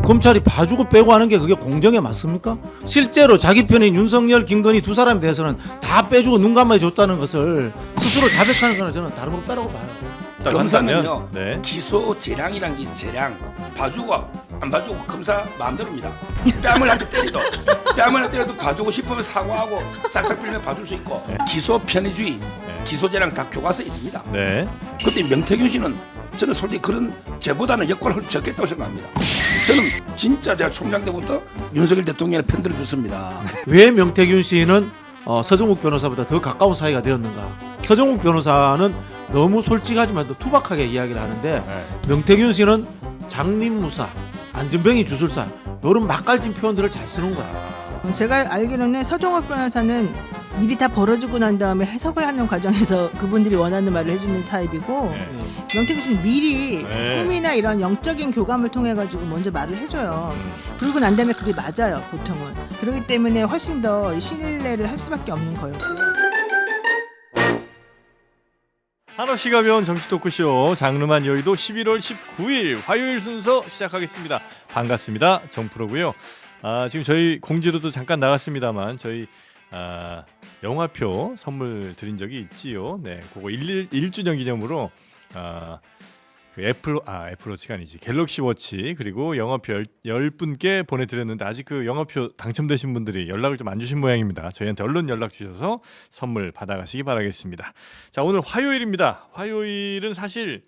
검찰이 봐주고 빼고 하는 게 그게 공정에 맞습니까? 실제로 자기 편인 윤석열, 김건희 두 사람에 대해서는 다 빼주고 눈 감아 줬다는 것을 스스로 자백하는 거는 저는 다름없다고 봐요. 검사는요 네. 기소 재량이란 게 재량 봐주고 안 봐주고 검사 마음대로입니다. 뺨을 한 대 때려도 봐주고 싶으면 사과하고 싹싹 빌면 봐줄 수 있고 기소 편의주의, 기소 재량 다 교과서에 있습니다. 네. 그때 명태균 씨는 저는 솔직히 그런 제보다는 역할을 적겠다고 생각합니다. 저는 진짜 제가 총장 때부터 윤석열 대통령을 편들어 줬습니다. 왜 명태균 씨는 서정욱 변호사보다 더 가까운 사이가 되었는가? 서정욱 변호사는 너무 솔직하지만 또 투박하게 이야기를 하는데 명태균 씨는 장림무사, 안전병이 주술사 이런 맛깔진 표현들을 잘 쓰는 거야. 제가 알기로는 서정욱 변호사는 일이 다 벌어지고 난 다음에 해석을 하는 과정에서 그분들이 원하는 말을 해주는 타입이고 명태균 씨는 미리 꿈이나 이런 영적인 교감을 통해 가지고 먼저 말을 해줘요. 그러고 난 다음에 그게 맞아요, 보통은. 그렇기 때문에 훨씬 더 신뢰를 할 수밖에 없는 거예요. 한없이 가벼운 정치 토크쇼 장르만 여의도 11월 19일 화요일 순서 시작하겠습니다. 반갑습니다. 정프로고요. 지금 저희 공지로도 잠깐 나갔습니다만 저희 영화표 선물 드린 적이 있지요. 네, 그거 1주년 기념으로 그 애플워치가 아니지 갤럭시 워치 그리고 영화표 10분께 보내드렸는데 아직 그 영화표 당첨되신 분들이 연락을 좀 안 주신 모양입니다. 저희한테 얼른 연락 주셔서 선물 받아가시기 바라겠습니다. 자, 오늘 화요일입니다. 화요일은 사실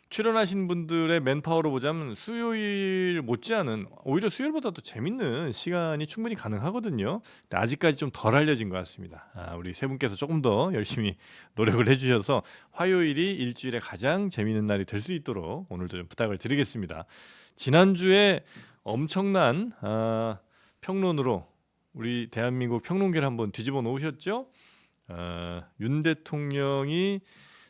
출연하신 분들의 맨파워로 보자면 수요일 못지않은 오히려 수요일보다 더 재밌는 시간이 충분히 가능하거든요. 근데 아직까지 좀 덜 알려진 것 같습니다. 우리 세 분께서 조금 더 열심히 노력을 해주셔서 화요일이 일주일에 가장 재밌는 날이 될 수 있도록 오늘도 좀 부탁을 드리겠습니다. 지난주에 엄청난 평론으로 우리 대한민국 평론계를 한번 뒤집어 놓으셨죠. 윤 대통령이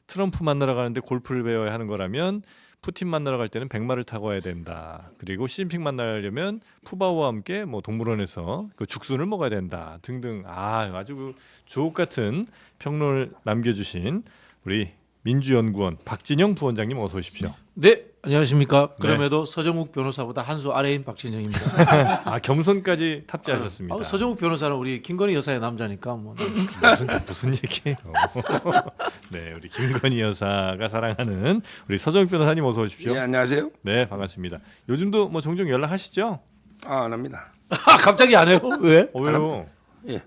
트럼프 만나러 가는데 골프를 배워야 하는 거라면 푸틴 만나러 갈 때는 백마를 타고 와야 된다. 그리고 시진핑 만나려면 푸바오와 함께 뭐 동물원에서 그 죽순을 먹어야 된다. 등등 아주 그 주옥 같은 평론을 남겨주신 우리 민주연구원 박진영 부원장님 어서 오십시오. 네, 안녕하십니까. 그럼에도 서정욱 변호사보다 한 수 아래인 박진영입니다. 겸손까지 탑재하셨습니다. 서정욱 변호사는 우리 김건희 여사의 남자니까 뭐. 무슨 얘기예요? 네, 우리 김건희 여사가 사랑하는 우리 서정욱 변호사님 어서 오십시오. 예, 안녕하세요. 네, 반갑습니다. 요즘도 뭐 종종 연락하시죠? 안 합니다. 갑자기 안 해요? 왜? 왜요? 예.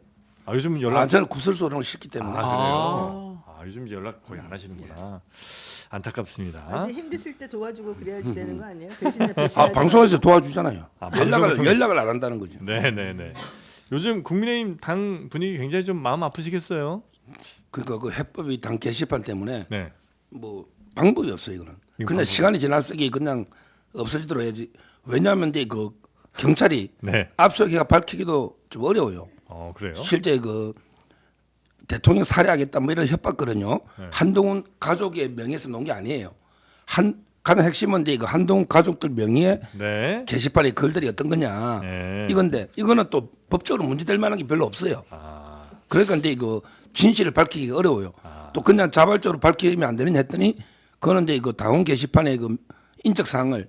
요즘 연락 저는 구설수를 싫기 때문에. 그래요? 요즘 이제 연락 거의 안 하시는구나. 안타깝습니다. 아직 힘드실 때 도와주고 그래야지 되는 거 아니에요? 배신을 방송에서 도와주잖아요. 방송을 연락을 안 한다는 거죠. 네네네. 요즘 국민의힘 당 분위기 굉장히 좀 마음 아프시겠어요? 그러니까 그 해법이 당 게시판 때문에 네. 뭐 방법이 없어요. 이거는. 그냥 시간이 지났으니 그냥 없어지도록 해야지. 왜냐하면 이제 그 경찰이 네. 압수수색해가 밝히기도 좀 어려워요. 그래요? 실제 그 대통령 살해하겠다 뭐 이런 협박거든요. 한동훈 가족의 명의에서 놓은 게 아니에요. 가장 핵심은 이제 그 한동훈 가족들 명의의 네. 게시판의 글들이 어떤 거냐 이건데 이거는 또 법적으로 문제될 만한 게 별로 없어요. 그러니까 이제 그 진실을 밝히기 어려워요. 또 그냥 자발적으로 밝히면 안 되느냐 했더니 그거는 이제 그 당원 게시판의 그 인적 사항을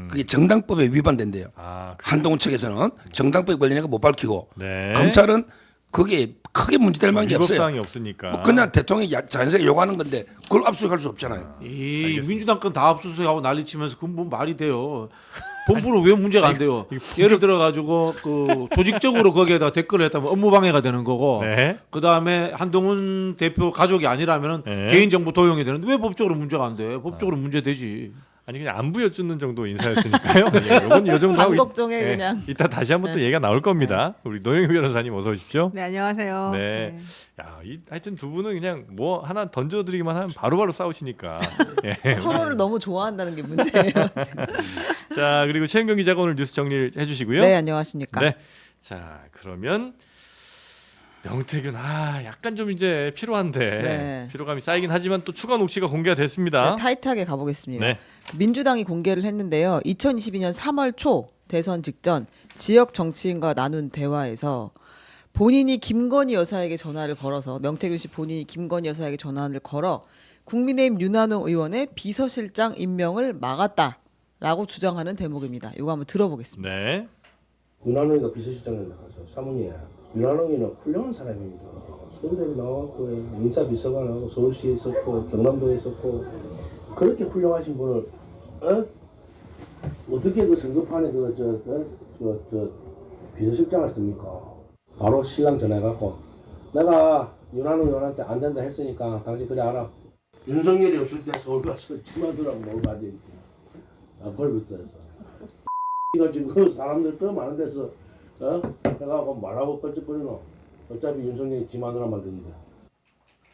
그게 정당법에 위반된대요. 한동훈 측에서는 정당법에 걸리니까 못 밝히고 네. 검찰은 그게 크게 문제될 만한 게 없어요. 위법사항이 없으니까. 뭐 그냥 대통령이 자연스럽게 요구하는 건데 그걸 압수수색할 수 없잖아요. 이 민주당 건 다 압수수색하고 난리치면서 그건 뭐 말이 돼요. 본부는 왜 문제가 안 돼요? 예를 들어 가지고 그 조직적으로 거기에다 댓글을 했다면 업무방해가 되는 거고, 네. 그 다음에 한동훈 대표 가족이 아니라면은 네. 개인정보 도용이 되는데 왜 법적으로 문제가 안 돼? 법적으로 문제 되지. 아니 그냥 안부 여쭙는 정도 인사였으니까요. 요건 요 정도 하고 안 걱정해 그냥. 이따 다시 한번 또 얘기가 나올 겁니다. 우리 노영희 변호사님 어서 오십시오. 네, 안녕하세요. 네. 하여튼 두 분은 그냥 뭐 하나 던져드리기만 하면 바로바로 싸우시니까. 서로를 너무 좋아한다는 게 문제예요. 지금. 자, 그리고 최은경 기자가 오늘 뉴스 정리를 해주시고요. 네, 안녕하십니까. 네. 자, 그러면 명태균 약간 좀 이제 피로한데 네. 피로감이 쌓이긴 하지만 또 추가 녹취가 공개가 됐습니다. 네, 타이트하게 가보겠습니다. 네. 민주당이 공개를 했는데요. 2022년 3월 초 대선 직전 지역 정치인과 나눈 대화에서 본인이 김건희 여사에게 전화를 걸어서 명태균 씨 본인이 김건희 여사에게 전화를 걸어 국민의힘 윤한홍 의원의 비서실장 임명을 막았다. 라고 주장하는 대목입니다. 이거 한번 들어보겠습니다. 네. 윤한홍이가 비서실장에 나가죠. 사모님. 윤한홍이는 훌륭한 사람입니다. 서울대를 나왔고 인사비서관하고 서울시에 있었고 경남도에 있었고 그렇게 훌륭하신 분을 어떻게 그 선거판에 저 비서실장을 씁니까? 바로 신랑 전화해갖고 내가 윤한홍 의원한테 안 된다 했으니까 당신 그래 알아. 윤석열이 없을 때 서울 가서 치마들하고 놀고 가지. 벌써 이거 지금 사람들 더 많은 데서 해가고 말하고 뻘쩍거리노. 어차피 윤석열이 지 마누라 만드는데.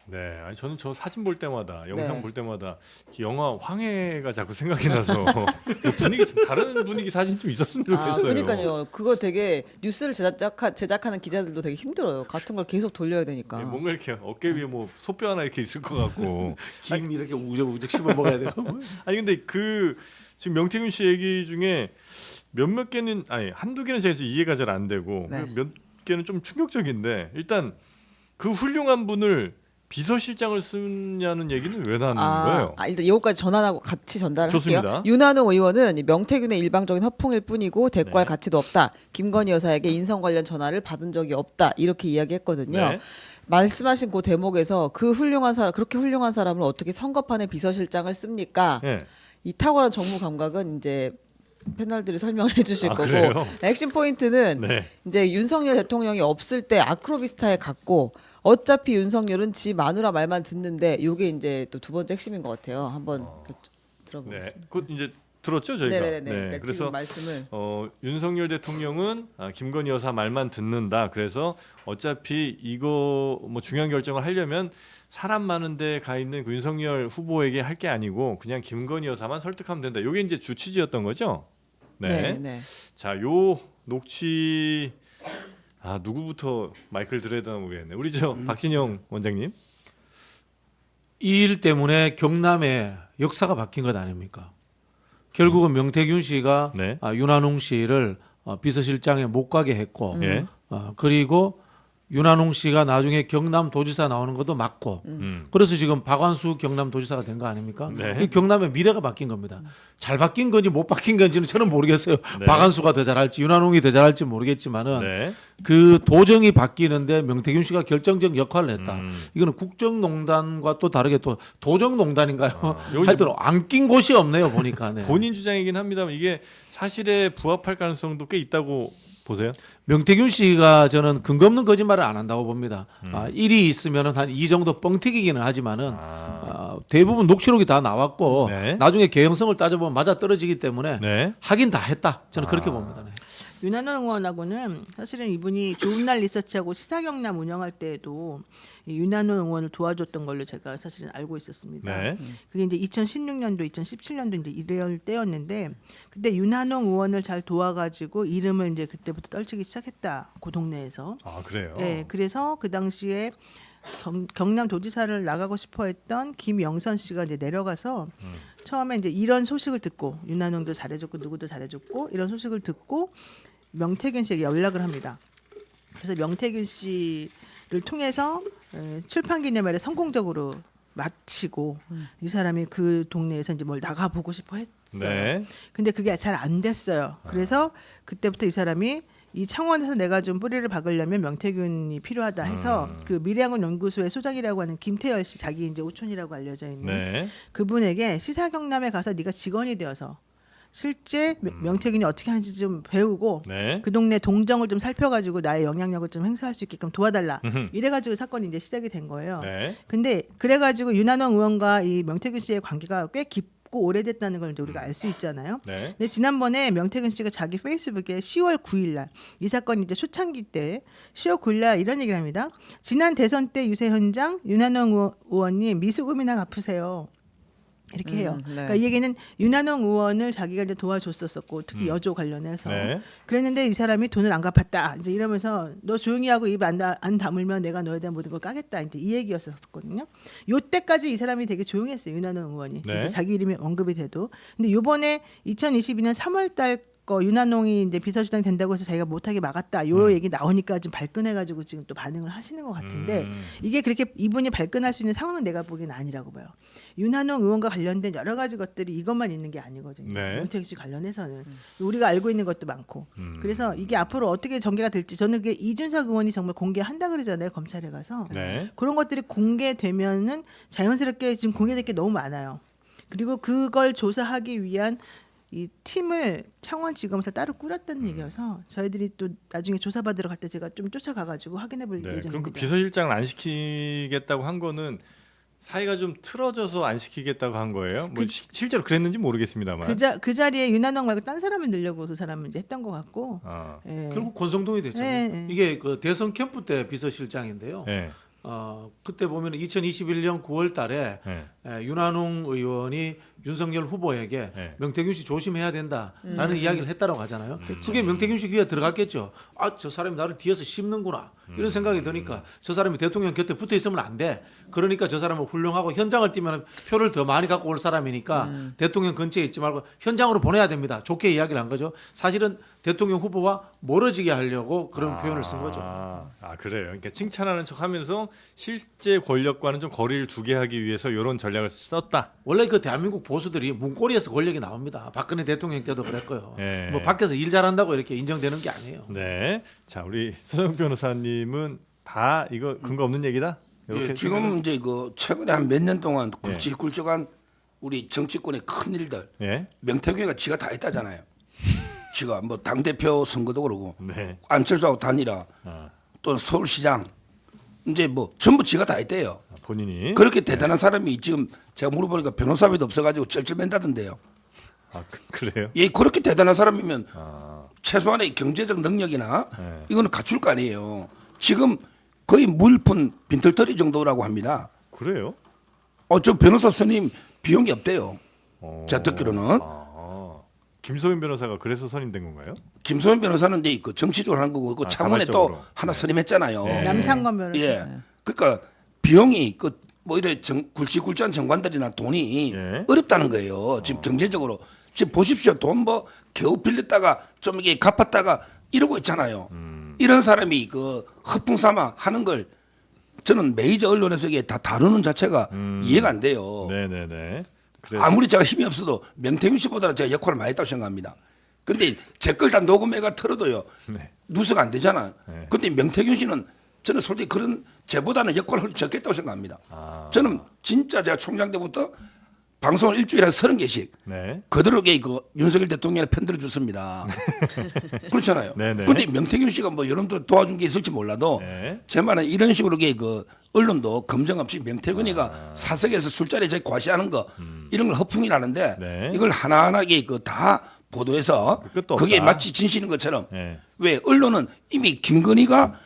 네, 아니 저는 저 사진 볼 때마다 영상 네. 볼 때마다 이 영화 황해가 자꾸 생각이 나서 그 분위기 좀 다른 분위기 사진 좀 있었으면 좋겠어요. 그러니까요. 그거 되게 뉴스를 제작하는 기자들도 되게 힘들어요. 같은 걸 계속 돌려야 되니까. 네, 뭔가 이렇게 어깨 위에 뭐 소뼈 하나 이렇게 있을 것 같고. 김 이렇게 우적우적 씹어 먹어야 되고. 아니 근데 그 지금 명태균 씨 얘기 중에 몇몇 개는 아니 한두 개는 제가 이해가 잘 안 되고 네. 몇 개는 좀 충격적인데 일단 그 훌륭한 분을 비서실장을 쓰냐는 얘기는 왜 나오는 거예요? 일단 이거까지 전환하고 같이 전달할게요. 좋습니다. 윤한홍 의원은 명태균의 일방적인 허풍일 뿐이고 대꾸할 네. 가치도 없다. 김건희 여사에게 인성 관련 전화를 받은 적이 없다. 이렇게 이야기했거든요. 네. 말씀하신 그 대목에서 그 훌륭한 사람, 그렇게 훌륭한 사람을 어떻게 선거판에 비서실장을 씁니까? 네. 이 탁월한 정무 감각은 이제 패널들이 설명을 해주실 아, 거고 그래요? 핵심 포인트는 네. 이제 윤석열 대통령이 없을 때 아크로비스타에 갔고 어차피 윤석열은 지 마누라 말만 듣는데 이게 이제 또 두 번째 핵심인 것 같아요. 한번 네. 들어보겠습니다. 그 이제 들었죠 저희가. 네네네. 그러니까 그래서 지금 말씀을 윤석열 대통령은 김건희 여사 말만 듣는다. 그래서 어차피 이거 뭐 중요한 결정을 하려면 사람 많은데 가 있는 그 윤석열 후보에게 할 게 아니고 그냥 김건희 여사만 설득하면 된다. 이게 이제 주 취지였던 거죠. 네. 네. 자, 요 녹취 누구부터 마이크를 들어야 되나 모르겠네. 우리 박진영 원장님. 이 일 때문에 경남의 역사가 바뀐 것 아닙니까? 결국은 명태균 씨가 네. 윤한홍 씨를 비서실장에 못 가게 했고, 예. 그리고 윤한홍 씨가 나중에 경남도지사 나오는 것도 맞고, 그래서 지금 박완수 경남도지사가 된 거 아닙니까? 네. 이 경남의 미래가 바뀐 겁니다. 잘 바뀐 건지 못 바뀐 건지는 저는 모르겠어요. 네. 박완수가 더 잘할지 윤한홍이 더 잘할지 모르겠지만은 네. 그 도정이 바뀌는데 명태균 씨가 결정적 역할을 했다. 음. 이거는 국정농단과 또 다르게 또 도정농단인가요? 여기 하여튼 안 낀 곳이 없네요 보니까. 네. 본인 주장이긴 합니다만 이게 사실에 부합할 가능성도 꽤 있다고 보세요. 명태균 씨가 저는 근거 없는 거짓말을 안 한다고 봅니다. 일이 있으면은 한 이 정도 뻥튀기기는 하지만은 대부분 녹취록이 다 나왔고 네. 나중에 개연성을 따져보면 맞아 떨어지기 때문에 네. 하긴 다 했다. 저는 그렇게 봅니다. 네. 윤한홍 의원하고는 사실은 이분이 좋은 날 리서치하고 시사경남 운영할 때에도 이 윤한홍 의원을 도와줬던 걸로 제가 사실은 알고 있었습니다. 네. 그게 이제 2016년도, 2017년도 이제 이럴 때였는데 그때 윤한홍 의원을 잘 도와가지고 이름을 이제 그때부터 떨치기 시작했다. 그 동네에서. 아, 그래요. 네, 그래서 그 당시에 경남도지사를 나가고 싶어했던 김영선 씨가 이제 내려가서 처음에 이제 이런 소식을 듣고 윤한홍도 잘해줬고 누구도 잘해줬고 이런 소식을 듣고 명태균 씨에게 연락을 합니다. 그래서 명태균 씨를 통해서 출판기념회를 성공적으로 마치고 이 사람이 그 동네에서 이제 뭘 나가보고 싶어 했어요. 네. 근데 그게 잘 안 됐어요. 그래서 그때부터 이 사람이 이 창원에서 내가 좀 뿌리를 박으려면 명태균이 필요하다 해서 그 미래학원 연구소의 소장이라고 하는 김태열 씨, 자기 이제 오촌이라고 알려져 있는 네. 그분에게 시사경남에 가서 네가 직원이 되어서 실제 명태균이 어떻게 하는지 좀 배우고 네. 그 동네 동정을 좀 살펴가지고 나의 영향력을 좀 행사할 수 있게끔 도와달라. 음흠. 이래가지고 사건이 이제 시작이 된 거예요. 네. 근데 그래가지고 윤한홍 의원과 이 명태균 씨의 관계가 꽤 깊고 오래됐다는 걸 이제 우리가 알 수 있잖아요. 네. 근데 지난번에 명태균 씨가 자기 페이스북에 10월 9일날 이 사건이 이제 초창기 때 10월 9일날 이런 얘기를 합니다. 지난 대선 때 유세 현장 윤한홍 의원님 미수금이나 갚으세요. 이렇게 해요. 네. 그러니까 이 얘기는 윤한홍 의원을 자기가 이제 도와줬었었고 특히 여조 관련해서 네. 그랬는데 이 사람이 돈을 안 갚았다. 이제 이러면서 너 조용히 하고 입 안 다물면 내가 너에 대한 모든 걸 까겠다. 이제 이 얘기였었거든요. 요 때까지 이 사람이 되게 조용했어요. 윤한홍 의원이. 네. 진짜 자기 이름이 언급이 돼도. 근데 요번에 2022년 3월달 거 윤한홍이 이제 비서실장 된다고 해서 자기가 못하게 막았다. 요 얘기 나오니까 좀 발끈해가지고 지금 또 반응을 하시는 것 같은데 이게 그렇게 이분이 발끈할 수 있는 상황은 내가 보기엔 아니라고 봐요. 윤한홍 의원과 관련된 여러 가지 것들이 이것만 있는 게 아니거든요. 네. 명태균 씨 관련해서는 우리가 알고 있는 것도 많고 그래서 이게 앞으로 어떻게 전개가 될지 저는 그게 이준석 의원이 정말 공개한다 그러잖아요. 검찰에 가서 네. 그런 것들이 공개되면은 자연스럽게 지금 공개될 게 너무 많아요. 그리고 그걸 조사하기 위한 이 팀을 창원지검에서 따로 꾸렸다는 얘기여서 저희들이 또 나중에 조사받으러 갈 때 제가 좀 쫓아가가지고 확인해볼 네. 그럼 그 예정입니다. 비서실장을 안 시키겠다고 한 거는 사이가 좀 틀어져서 안 시키겠다고 한 거예요? 뭐 실제로 그랬는지 모르겠습니다만. 그 자리에 윤한홍 말고 딴 사람을 넣으려고 그 사람은 이제 했던 것 같고. 아. 예. 결국 권성동이 됐잖아요. 네. 이게 그 대선 캠프 때 비서실장인데요. 네. 그때 보면 2021년 9월달에 네. 윤한홍 의원이 윤석열 후보에게 네. 명태균 씨 조심해야 된다라는 이야기를 했다라고 하잖아요. 그게 명태균 씨 귀에 들어갔겠죠. 아, 저 사람이 나를 뒤에서 씹는구나 이런 생각이 드니까 저 사람이 대통령 곁에 붙어 있으면 안 돼. 그러니까 저 사람은 훌륭하고 현장을 뛰면 표를 더 많이 갖고 올 사람이니까 대통령 근처에 있지 말고 현장으로 보내야 됩니다. 좋게 이야기를 한 거죠. 사실은 대통령 후보와 멀어지게 하려고 그런 표현을 쓴 거죠. 그래요. 그러니까 칭찬하는 척하면서 실제 권력과는 좀 거리를 두게 하기 위해서 이런 전략을 썼다. 원래 그 대한민국 보수들이 문고리에서 권력이 나옵니다. 박근혜 대통령 때도 그랬고요. 네. 뭐 밖에서 일 잘한다고 이렇게 인정되는 게 아니에요. 네. 자, 우리 서정 변호사님은 다 이거 근거 없는 얘기다. 이렇게 예, 지금 이제 그 최근에 한 몇 년 동안 굵직굵직한 우리 정치권의 큰 일들 예. 명태균이가 지가 다 했다잖아요. 지가 뭐 당 대표 선거도 그러고 네. 안철수하고 단일화 아, 또 서울시장 이제 뭐 전부 지가 다 했대요. 본인이 그렇게 대단한 사람이 지금 제가 물어보니까 변호사비도 없어가지고 쩔쩔맨다던데요. 그래요? 예, 그렇게 대단한 사람이면 아, 최소한의 경제적 능력이나 네. 이거는 갖출 거 아니에요. 지금 거의 물푼 빈털터리 정도라고 합니다. 그래요? 저 변호사 선임 비용이 없대요. 어, 제가 듣기로는 김소연 변호사가 그래서 선임된 건가요? 김소연 변호사는 이제 그 정치적으로 하는 거고 그 창원에 또 자발적으로. 하나 선임했잖아요. 네. 남상권 변호사. 예. 그러니까 비용이 그 뭐 이래 굵직굵직한 정관들이나 돈이 예. 어렵다는 거예요. 지금 경제적으로 지금 보십시오. 돈 뭐 겨우 빌렸다가 좀 이게 갚았다가 이러고 있잖아요. 이런 사람이 그 허풍 삼아 하는 걸 저는 메이저 언론에서 이게 다 다루는 자체가 이해가 안 돼요. 네네네. 그래서 아무리 제가 힘이 없어도 명태균 씨보다는 제가 역할을 많이 했다고 생각합니다. 근데 제 걸 다 녹음해가 틀어도요. 네. 누수가 안 되잖아. 네. 근데 명태균 씨는 저는 솔직히 그런 제보다는 역할을 적겠다고 생각합니다. 아. 저는 진짜 제가 총장 때부터 방송을 일주일에 한 30개씩 네. 그대로 그 윤석열 대통령에 편들어 줬습니다. 그렇잖아요. 네네. 근데 명태균 씨가 뭐 여러분들 도와준 게 있을지 몰라도 네. 제 말은 이런 식으로 그 언론도 검증 없이 명태균이가 사석에서 술자리에 제 과시하는 거 이런 걸 허풍이라는데 네. 이걸 하나하나게 그 다 보도해서 끝도 그게 없다. 마치 진실인 것처럼 네. 왜 언론은 이미 김건희가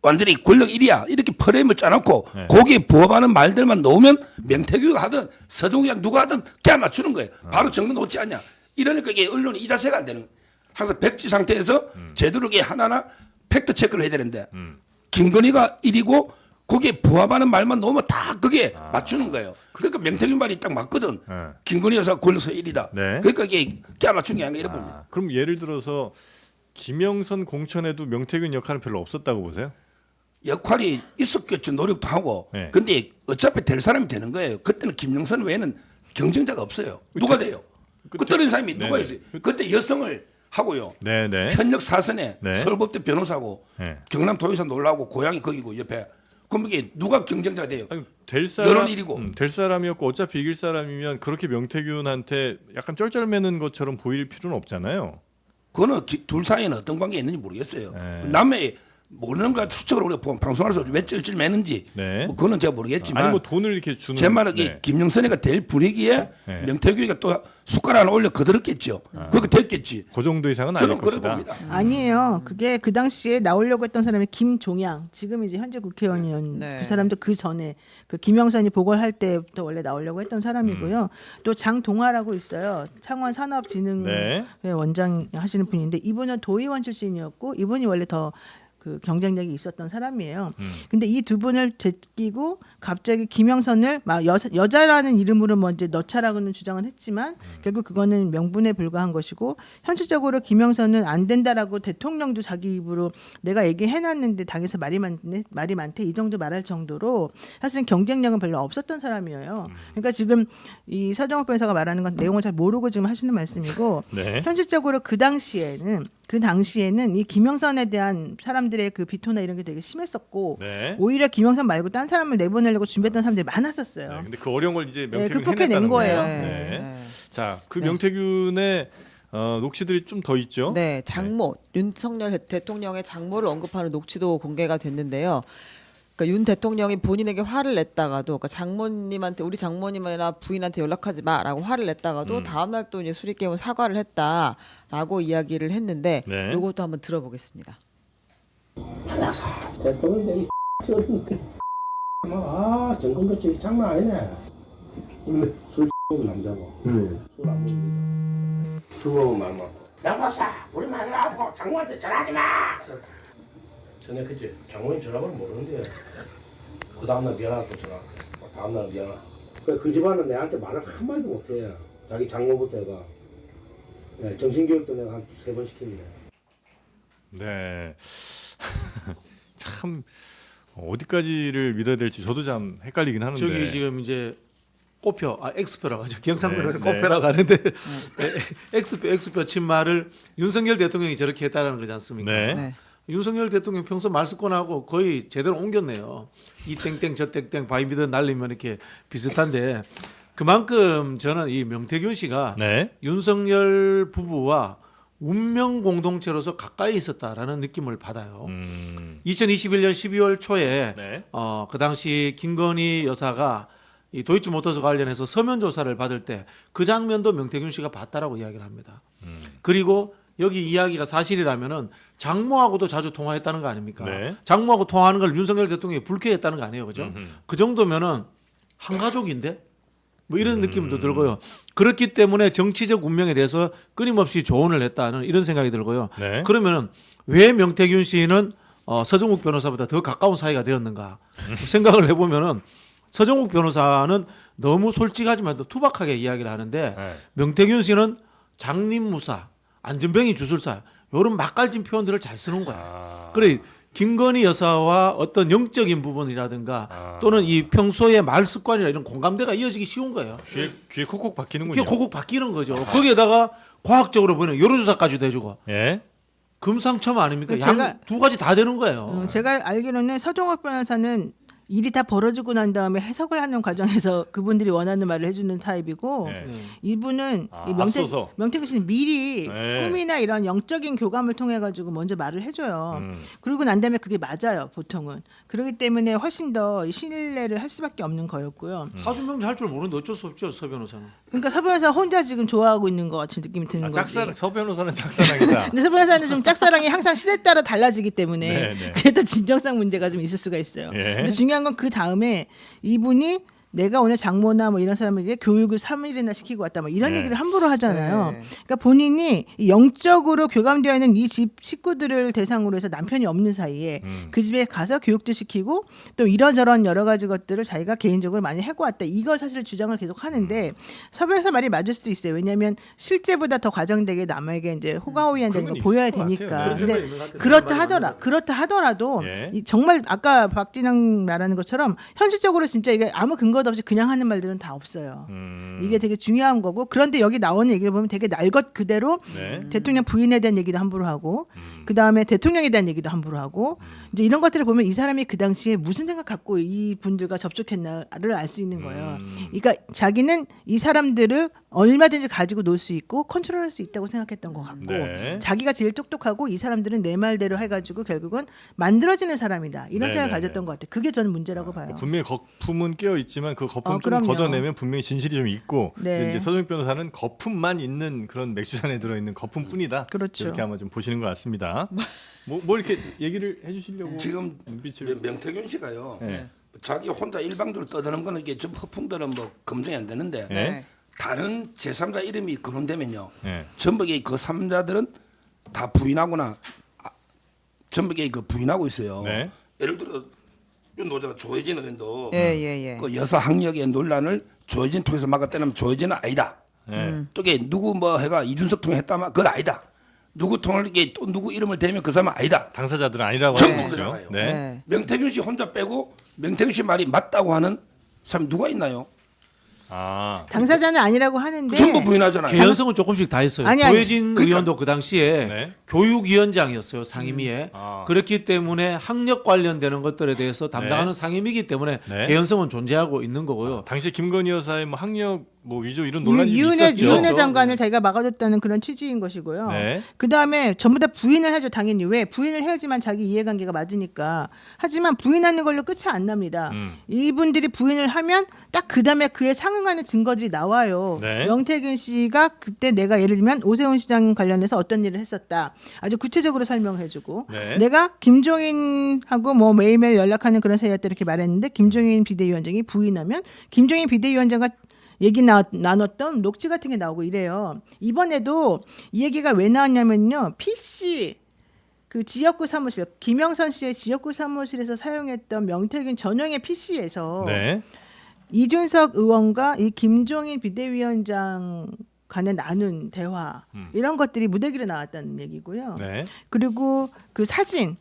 완전히 권력 1위야 이렇게 프레임을 짜놓고 네. 거기에 부합하는 말들만 놓으면 명태균이가 하든 서종이가 누가 하든 그냥 맞추는 거예요. 바로 정근 놓지 않냐. 이러니까 이게 언론이 이 자세가 안 되는 거예요. 항상 백지 상태에서 제대로 이게 하나하나 팩트 체크를 해야 되는데 김건희가 1위고 거기에 부합하는 말만 놓으면 다 그게 맞추는 거예요. 그러니까 명태균 말이 딱 맞거든. 네. 김건희 여사 권력서 1위다. 네. 그러니까 이게 깨 맞춘 게 아니라 이래 봅니다. 그럼 예를 들어서 김영선 공천에도 명태균 역할은 별로 없었다고 보세요? 역할이 있었겠죠. 노력도 하고. 네. 근데 어차피 될 사람이 되는 거예요. 그때는 김영선 외에는 경쟁자가 없어요. 누가 돼요? 그 떨어진 사람이 누가 네네. 있어요? 그때 여성을 하고요. 네네. 현역 사선에 네. 서울법대 변호사고 네. 경남 도의사 놀라고 고향이 거기고 옆에. 그럼 이게 누가 경쟁자가 돼요? 아니, 될 사람 여론 일이고. 될 사람이었고 어차피 이길 사람이면 그렇게 명태균한테 약간 쩔쩔매는 것처럼 보일 필요는 없잖아요. 그거는 둘 사이에는 어떤 관계가 있는지 모르겠어요. 네. 남의 모르는 거 추측을 우리가 방송에서 왜 쩔쩔 매는지 네. 뭐 그거는 제가 모르겠지만 아니 뭐 돈을 이렇게 주는 제 말은 네. 김영선이가 될 분위기에 네. 명태균이가 또 숟가락 하나 올려 거들었겠죠. 그렇게 됐겠지. 그 정도 이상은 아닐 저는 그래 것이다. 봅니다. 아니에요. 그게 그 당시에 나오려고 했던 사람이 김종양, 지금 이제 현재 국회의원이었 네. 그 사람도 그 전에 그 김영선이 보궐할 때부터 원래 나오려고 했던 사람이고요. 또 장동아라고 있어요. 창원 산업진흥 네. 원장 하시는 분인데 이분은 도의원 출신이었고 이분이 원래 더 그 경쟁력이 있었던 사람이에요. 근데 이 두 분을 제끼고 갑자기 김영선을 막 여자라는 이름으로 먼저 넣자라고는 주장을 했지만 결국 그거는 명분에 불과한 것이고 현실적으로 김영선은 안 된다라고 대통령도 자기 입으로 내가 얘기해놨는데 당에서 말이 많대 이 정도 말할 정도로 사실은 경쟁력은 별로 없었던 사람이에요. 그러니까 지금 이 서정욱 변호사가 말하는 건 내용을 잘 모르고 지금 하시는 말씀이고 네. 현실적으로 그 당시에는 이 김영선에 대한 사람들의 그 비토나 이런 게 되게 심했었고 네. 오히려 김영선 말고 딴 사람을 내보내려고 준비했던 사람들이 많았었어요. 네. 근데 그 어려운 걸 이제 명태균이 극복해낸 해냈다는 거예요. 네. 자, 그 네. 명태균의 녹취들이 좀 더 있죠. 네, 장모 윤석열 대통령의 장모를 언급하는 녹취도 공개가 됐는데요. 그러니까 윤 대통령이 본인에게 화를 냈다가도, 그러니까 장모님한테 우리 장모님이나 부인한테 연락하지 마라고 화를 냈다가도 다음날 또 이제 수리깨문 사과를 했다라고 이야기를 했는데, 네. 이것도 한번 들어보겠습니다. 대통령이 저런데 정권 교체 장난 아니네. 술 먹은 남자고 술 안 먹습니다. 술 먹으면 말 많고 양박사 우리 마누라하고 장모한테 전화하지 마. 전에 그치 장모님 전화번호 모르는데 그 다음날 미안하다고 전화. 다음날 미안하다. 그 집안은 내한테 말을 한마디도 못해. 자기 장모부터 해가 네, 정신교육도 내가 한 3번 시킵니다. 네. 참 어디까지를 믿어야 될지 저도 참 헷갈리긴 하는데. 저기 지금 이제 꼬표, X표라고 하죠. 경상도는 네, 꼬표라고 하는데 X표 친말을 윤석열 대통령이 저렇게 했다는 거지 않습니까? 네. 네. 윤석열 대통령 평소 말 습관하고 거의 제대로 옮겼네요. 이 땡땡 저 땡땡 바이비드 날리면 이렇게 비슷한데 그만큼 저는 이 명태균 씨가 네. 윤석열 부부와 운명 공동체로서 가까이 있었다라는 느낌을 받아요. 2021년 12월 초에 네. 그 당시 김건희 여사가 이 도이치모터스 관련해서 서면 조사를 받을 때 그 장면도 명태균 씨가 봤다라고 이야기를 합니다. 그리고 여기 이야기가 사실이라면은 장모하고도 자주 통화했다는 거 아닙니까? 네. 장모하고 통화하는 걸 윤석열 대통령이 불쾌했다는 거 아니에요, 그죠? 그 정도면은 한 가족인데 뭐 이런 느낌도 들고요. 그렇기 때문에 정치적 운명에 대해서 끊임없이 조언을 했다는 이런 생각이 들고요. 네. 그러면은 왜 명태균 씨는 서정욱 변호사보다 더 가까운 사이가 되었는가 생각을 해보면은 서정욱 변호사는 너무 솔직하지만 또 투박하게 이야기를 하는데 네. 명태균 씨는 장님무사, 안전병이 주술사 이런 맛깔진 표현들을 잘 쓰는 거야. 그래 김건희 여사와 어떤 영적인 부분이라든가 또는 이 평소의 말 습관이나 이런 공감대가 이어지기 쉬운 거예요. 귀에 콕콕 박히는군요. 그게 고국 바뀌는 거죠. 거기에다가 과학적으로 보이는 여론조사까지도 해주고 예. 금상첨 아닙니까? 제가- 양 두 가지 다 되는 거예요. 제가 알기로는 서정욱 변호사는 일이 다 벌어지고 난 다음에 해석을 하는 과정에서 그분들이 원하는 말을 해주는 타입이고 네. 이분은 아, 이 앞서서. 명태균 씨는 미리 네. 꿈이나 이런 영적인 교감을 통해 가지고 먼저 말을 해줘요. 그리고 난 다음에 그게 맞아요, 보통은. 그렇기 때문에 훨씬 더 신뢰를 할 수밖에 없는 거였고요. 사주명리 할 줄 모르는데 어쩔 수 없죠, 서 변호사는. 그러니까 서 변호사 혼자 지금 좋아하고 있는 것 같은 느낌이 드는 거지. 짝사랑 서 변호사는 짝사랑이다. 근데 서 변호사는 좀 짝사랑이 항상 시대에 따라 달라지기 때문에 네, 네. 그게 또 진정성 문제가 좀 있을 수가 있어요. 예. 근데 중요한 건 그 다음에 이분이 내가 오늘 장모나 뭐 이런 사람에게 교육을 3일이나 시키고 왔다 뭐 이런 네. 얘기를 함부로 하잖아요. 네. 그러니까 본인이 영적으로 교감되어 있는 이 집 식구들을 대상으로 해서 남편이 없는 사이에 그 집에 가서 교육도 시키고 또 이런저런 여러 가지 것들을 자기가 개인적으로 많이 해고 왔다. 이걸 사실 주장을 계속 하는데 서변호사 말이 맞을 수도 있어요. 왜냐하면 실제보다 더 과장되게 남에게 이제 호가호위한다는 걸 그건 보여야 있을 것 되니까. 같아요. 그런 근데 생각이 있는 것 같아요. 그렇다 하더라도 예. 이 정말 아까 박진영 말하는 것처럼 현실적으로 진짜 이게 아무 근거도 없이 그냥 하는 말들은 다 없어요. 이게 되게 중요한 거고 그런데 여기 나오는 얘기를 보면 되게 날 것 그대로 네. 대통령 부인에 대한 얘기도 함부로 하고 그 다음에 대통령에 대한 얘기도 함부로 하고 이제 이런 것들을 보면 이 사람이 그 당시에 무슨 생각 갖고 이 분들과 접촉했나를 알 수 있는 거예요. 그러니까 자기는 이 사람들을 얼마든지 가지고 놀 수 있고 컨트롤할 수 있다고 생각했던 것 같고 네. 자기가 제일 똑똑하고 이 사람들은 내 말대로 해가지고 결국은 만들어지는 사람이다 이런 네, 생각을 네, 가졌던 네. 것 같아요. 그게 저는 문제라고 봐요. 분명히 거품은 깨어 있지만 그 거품 좀 그럼요. 걷어내면 분명히 진실이 좀 있고. 네. 근데 이제 서정욱 변호사는 거품만 있는 그런 맥주잔에 들어 있는 거품뿐이다. 그렇죠. 이렇게 아마 좀 보시는 것 같습니다. 뭐 이렇게 얘기를 해주시려고 지금 눈빛을. 명태균 씨가요. 네. 자기 혼자 일방적으로 떠드는 거는 이게 좀 허풍들은 뭐 검증이 안 되는데 네. 다른 제3자 이름이 거론되면요. 네. 전부 그 3자들은 다 부인하거나 전부 그 부인하고 있어요. 네. 예를 들어 이 노잖아 조혜진 의원도 예. 그 여사 학력의 논란을 조혜진 통해서 막았다면 조혜진은 아니다. 네. 또 이게 누구 뭐 해가 이준석 통해 했다면 그건 아니다. 누구 통을 이게 또 누구 이름을 대면 그 사람은 아니다. 당사자들은 아니라고 전부 하는 거죠. 그러잖아요. 네. 네. 명태균 씨 혼자 빼고 명태균 씨 말이 맞다고 하는 사람이 누가 있나요? 아. 당사자는 아니라고 하는데 전부 부인하잖아요. 개연성은 조금씩 다 했어요. 아니, 아니. 조혜진 그러니까- 의원도 그 당시에 네. 교육위원장이었어요, 상임위에. 아. 그렇기 때문에 학력 관련되는 것들에 대해서 담당하는 상임위이기 때문에 네. 개연성은 존재하고 있는 거고요. 당시 김건희 여사의 뭐 학력 뭐 위조 이런 논란이 이은혜 있었죠. 그렇죠. 장관을 자기가 막아줬다는 그런 취지인 것이고요. 네. 그 다음에 전부 다 부인을 하죠. 당연히 왜 부인을 해야지만 자기 이해관계가 맞으니까. 하지만 부인하는 걸로 끝이 안 납니다. 이분들이 부인을 하면 딱 그 다음에 그에 상응하는 증거들이 나와요. 네. 명태균 씨가 그때 내가 예를 들면 오세훈 시장 관련해서 어떤 일을 했었다. 아주 구체적으로 설명해주고 네. 내가 김종인하고 뭐 매일매일 연락하는 그런 사이였다 이렇게 말했는데 김종인 비대위원장이 부인하면 김종인 비대위원장과 얘기 나눴던 녹취 같은 게 나오고 이래요. 이번에도 이 얘기가 왜 나왔냐면요. PC 그 지역구 사무실 김영선 씨의 지역구 사무실에서 사용했던 명태균 전용의 PC에서 네. 이준석 의원과 이 김종인 비대위원장 간에 나눈 대화 이런 것들이 무대기로 나왔다는 얘기고요. 네. 그리고 그 사진